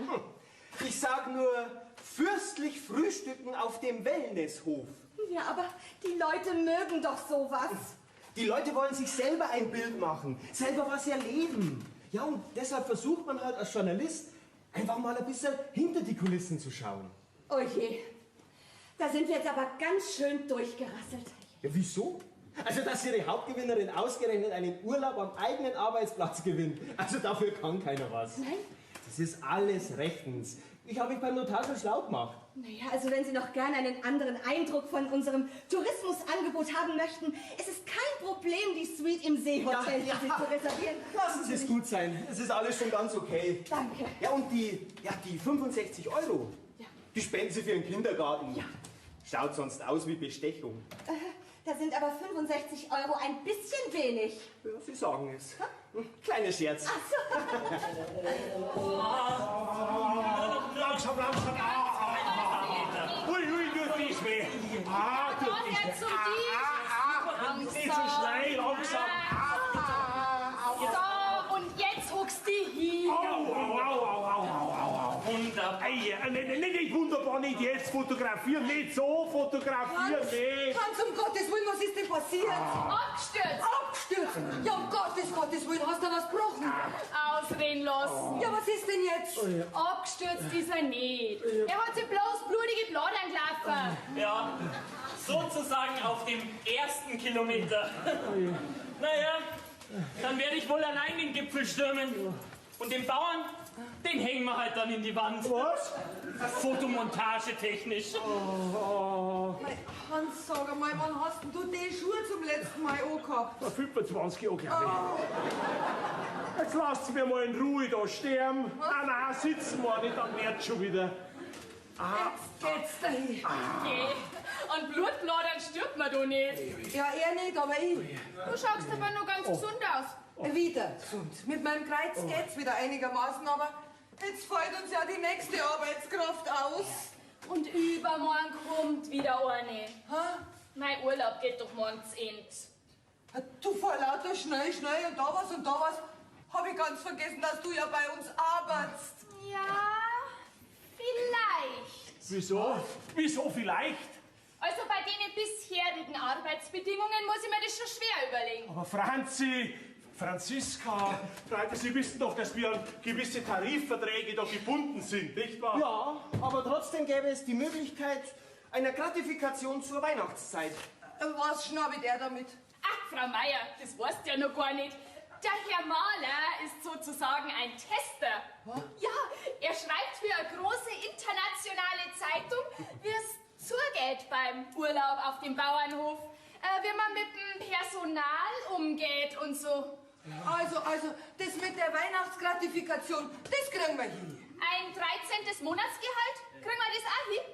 Speaker 6: Ich sag nur, fürstlich frühstücken auf dem Wellnesshof.
Speaker 5: Ja, aber die Leute mögen doch sowas.
Speaker 6: Die Leute wollen sich selber ein Bild machen, selber was erleben. Ja, und deshalb versucht man halt als Journalist einfach mal ein bisschen hinter die Kulissen zu schauen.
Speaker 5: Oh je, da sind wir jetzt aber ganz schön durchgerasselt.
Speaker 6: Ja, wieso? Also, dass Ihre Hauptgewinnerin ausgerechnet einen Urlaub am eigenen Arbeitsplatz gewinnt, also dafür kann keiner was.
Speaker 5: Nein?
Speaker 6: Das ist alles rechtens. Ich habe mich beim Notar schon schlau gemacht.
Speaker 5: Naja, also wenn Sie noch gerne einen anderen Eindruck von unserem Tourismusangebot haben möchten, es ist kein Problem, die Suite im Seehotel für Sie zu reservieren.
Speaker 6: Lassen Sie es gut sein. Es ist alles schon ganz okay.
Speaker 5: Danke.
Speaker 6: Ja, und die 65 €,
Speaker 5: Ja.
Speaker 6: die spenden Sie für den Kindergarten.
Speaker 5: Ja.
Speaker 6: Schaut sonst aus wie Bestechung.
Speaker 5: Da sind aber 65 € ein bisschen wenig.
Speaker 6: Ja, Sie sagen es. Kleiner Scherz.
Speaker 4: Langsam, langsam. Ui, tut das weh. Tut das weh.
Speaker 3: Jetzt zu dir.
Speaker 4: Nicht so schnell, langsam.
Speaker 3: So, und jetzt huckst du hin.
Speaker 4: Au.
Speaker 7: Wunderbar.
Speaker 4: Nicht wunderbar, nicht jetzt fotografieren, nicht so fotografieren, nicht.
Speaker 1: Hans, um Gottes Willen, was ist denn passiert?
Speaker 3: Abgestürzt.
Speaker 1: Abgestürzt! Ja, um Gottes Willen, hast du was gebrochen?
Speaker 3: Ausreden lassen.
Speaker 1: Ja, was ist denn jetzt?
Speaker 3: Abgestürzt ist er nicht. Er hat sich bloß blutige Bladern gelaufen.
Speaker 7: Ja, sozusagen auf dem ersten Kilometer. Naja, dann werde ich wohl allein den Gipfel stürmen. Und den Bauern, den hängen wir halt dann in die Wand.
Speaker 4: Was?
Speaker 7: Fotomontage technisch.
Speaker 1: Hans, sag einmal, wann hast denn du die Schuhe zum letzten Mal angehabt?
Speaker 4: 25 Jahre, glaube ich. Jetzt lasst mir mal in Ruhe da sterben. Nein, sitzen wir nicht, dann wird's schon wieder.
Speaker 1: Jetzt geht's dahin.
Speaker 3: Geh. An Blutbladern stirbt man doch nicht.
Speaker 1: Ja, er nicht, aber ich.
Speaker 3: Du schaust aber noch ganz gesund aus.
Speaker 1: Wieder gesund. Mit meinem Kreuz geht's wieder einigermaßen, aber jetzt fällt uns ja die nächste Arbeitskraft aus.
Speaker 3: Und übermorgen kommt wieder eine.
Speaker 1: Ha?
Speaker 3: Mein Urlaub geht doch morgen zu Ende.
Speaker 1: Du vor lauter schnell und da was. Hab ich ganz vergessen, dass du ja bei uns arbeitest.
Speaker 3: Ja,
Speaker 4: Wieso? Wieso vielleicht?
Speaker 3: Also bei den bisherigen Arbeitsbedingungen muss ich mir das schon schwer überlegen.
Speaker 4: Aber Franziska, Leute, Sie wissen doch, dass wir an gewisse Tarifverträge da gebunden sind, nicht wahr?
Speaker 6: Ja, aber trotzdem gäbe es die Möglichkeit einer Gratifikation zur Weihnachtszeit.
Speaker 1: Was schnabelt er damit?
Speaker 3: Ach, Frau Meier, das weißt du ja noch gar nicht. Der Herr Mahler ist sozusagen ein Tester. Ja, er schreibt für eine große internationale Zeitung, wie es zugeht beim Urlaub auf dem Bauernhof, wie man mit dem Personal umgeht und so.
Speaker 1: Also, das mit der Weihnachtsgratifikation, das kriegen wir hin.
Speaker 3: Ein 13. Monatsgehalt? Kriegen wir das auch hin?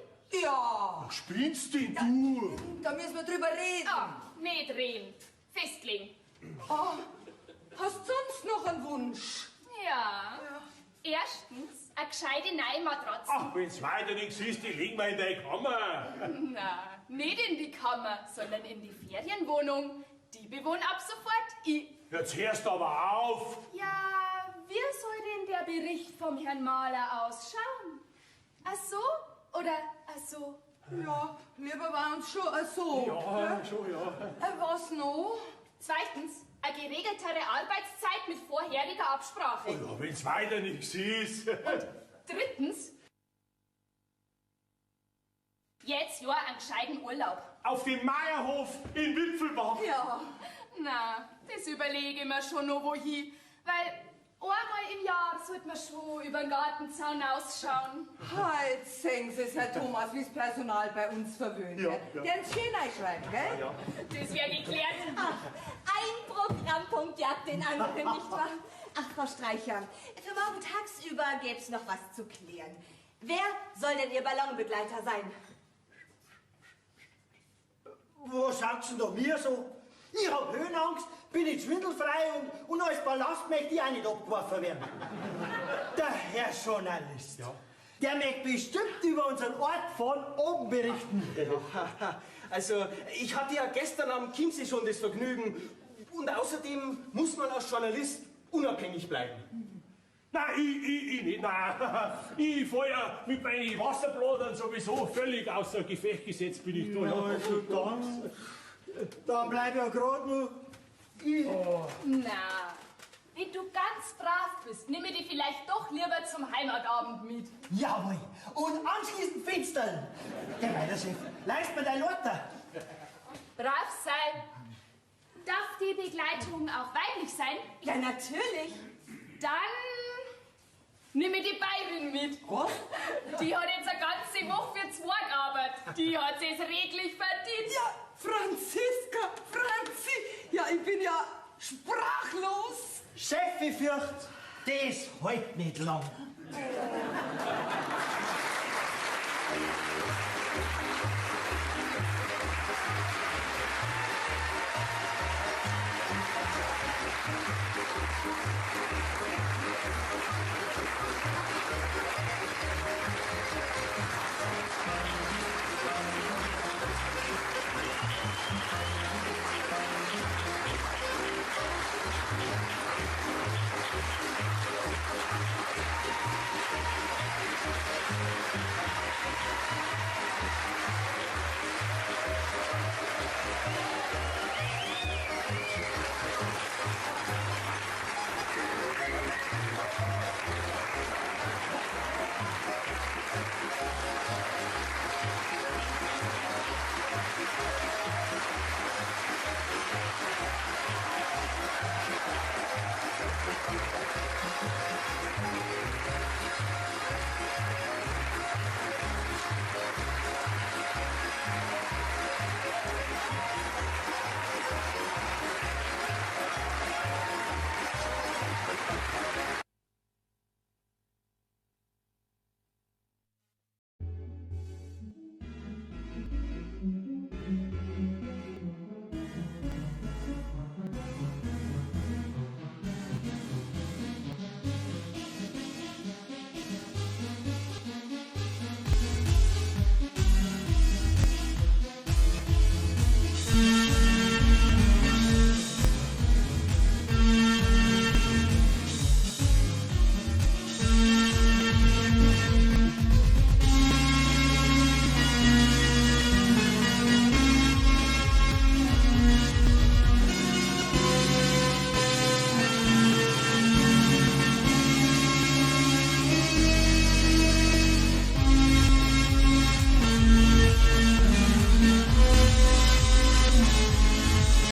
Speaker 1: Ja.
Speaker 4: Was spinnst denn du?
Speaker 1: Da müssen wir drüber reden.
Speaker 3: Ah, nicht reden. Festlegen.
Speaker 1: Oh, hast du sonst noch einen Wunsch?
Speaker 3: Ja. Erstens, eine gescheite neue Matratze.
Speaker 4: Ach, wenn's weiter nichts ist, die legen wir in deine Kammer.
Speaker 3: Na, nicht in die Kammer, sondern in die Ferienwohnung. Die bewohne ab sofort ich.
Speaker 4: Jetzt hörst du aber auf.
Speaker 3: Ja, wie soll denn der Bericht vom Herrn Mahler ausschauen? Ach so oder ach so?
Speaker 1: Ja, lieber war uns schon so.
Speaker 4: Ja, schon, ja.
Speaker 1: Was noch?
Speaker 3: Zweitens, eine geregeltere Arbeitszeit mit vorheriger Absprache.
Speaker 4: Ja, wenn's weiter nichts ist.
Speaker 3: Drittens, jetzt ja einen gescheiten Urlaub.
Speaker 4: Auf dem Meierhof in Wipfelbach.
Speaker 1: Ja.
Speaker 3: Na, das überlege ich mir schon noch wohin, weil einmal im Jahr sollte man schon über den Gartenzaun ausschauen.
Speaker 1: Halt, sehen Sie es, Herr Thomas, wie das Personal bei uns verwöhnt
Speaker 4: Ja,
Speaker 1: wird.
Speaker 4: ja.
Speaker 1: Der ins Schön einschreiben, gell?
Speaker 4: Ja.
Speaker 3: Das wäre geklärt.
Speaker 5: Ein Programmpunkt jagt den anderen, nicht wahr? Ach, Frau Streicher, für morgen tagsüber gäbe es noch was zu klären. Wer soll denn Ihr Ballonbegleiter sein?
Speaker 2: Was sagst du denn da mir so? Ich hab Höhenangst, bin nicht schwindelfrei und als Ballast möchte ich auch nicht abgeworfen werden. Der Herr Journalist, der möchte bestimmt über unseren Ort von oben berichten.
Speaker 6: Also, ich hatte ja gestern am Chiemsee schon das Vergnügen. Und außerdem muss man als Journalist unabhängig bleiben.
Speaker 4: Nein, ich nicht, nein. Ich fall ja mit meinen Wasserbladern sowieso völlig außer Gefecht gesetzt, bin ich da. Ja.
Speaker 2: Also dann, da bleib ja gerade nur ich.
Speaker 3: Na, wenn du ganz brav bist, nimm ich dich vielleicht doch lieber zum Heimatabend mit.
Speaker 2: Jawohl, und anschließend Finstern. Der Weiterchef, leist mir dein Lotter.
Speaker 3: Brav sein. Darf die Begleitung auch weiblich sein?
Speaker 5: Ja, natürlich.
Speaker 3: Dann nimm ich die Bayerin mit.
Speaker 2: Was?
Speaker 3: Die hat jetzt eine ganze Woche für 2 gearbeitet. Die hat es redlich verdient.
Speaker 1: Ja, Franziska, Franzi, ja, ich bin ja sprachlos.
Speaker 2: Chef, ich fürcht, das hält nicht lang.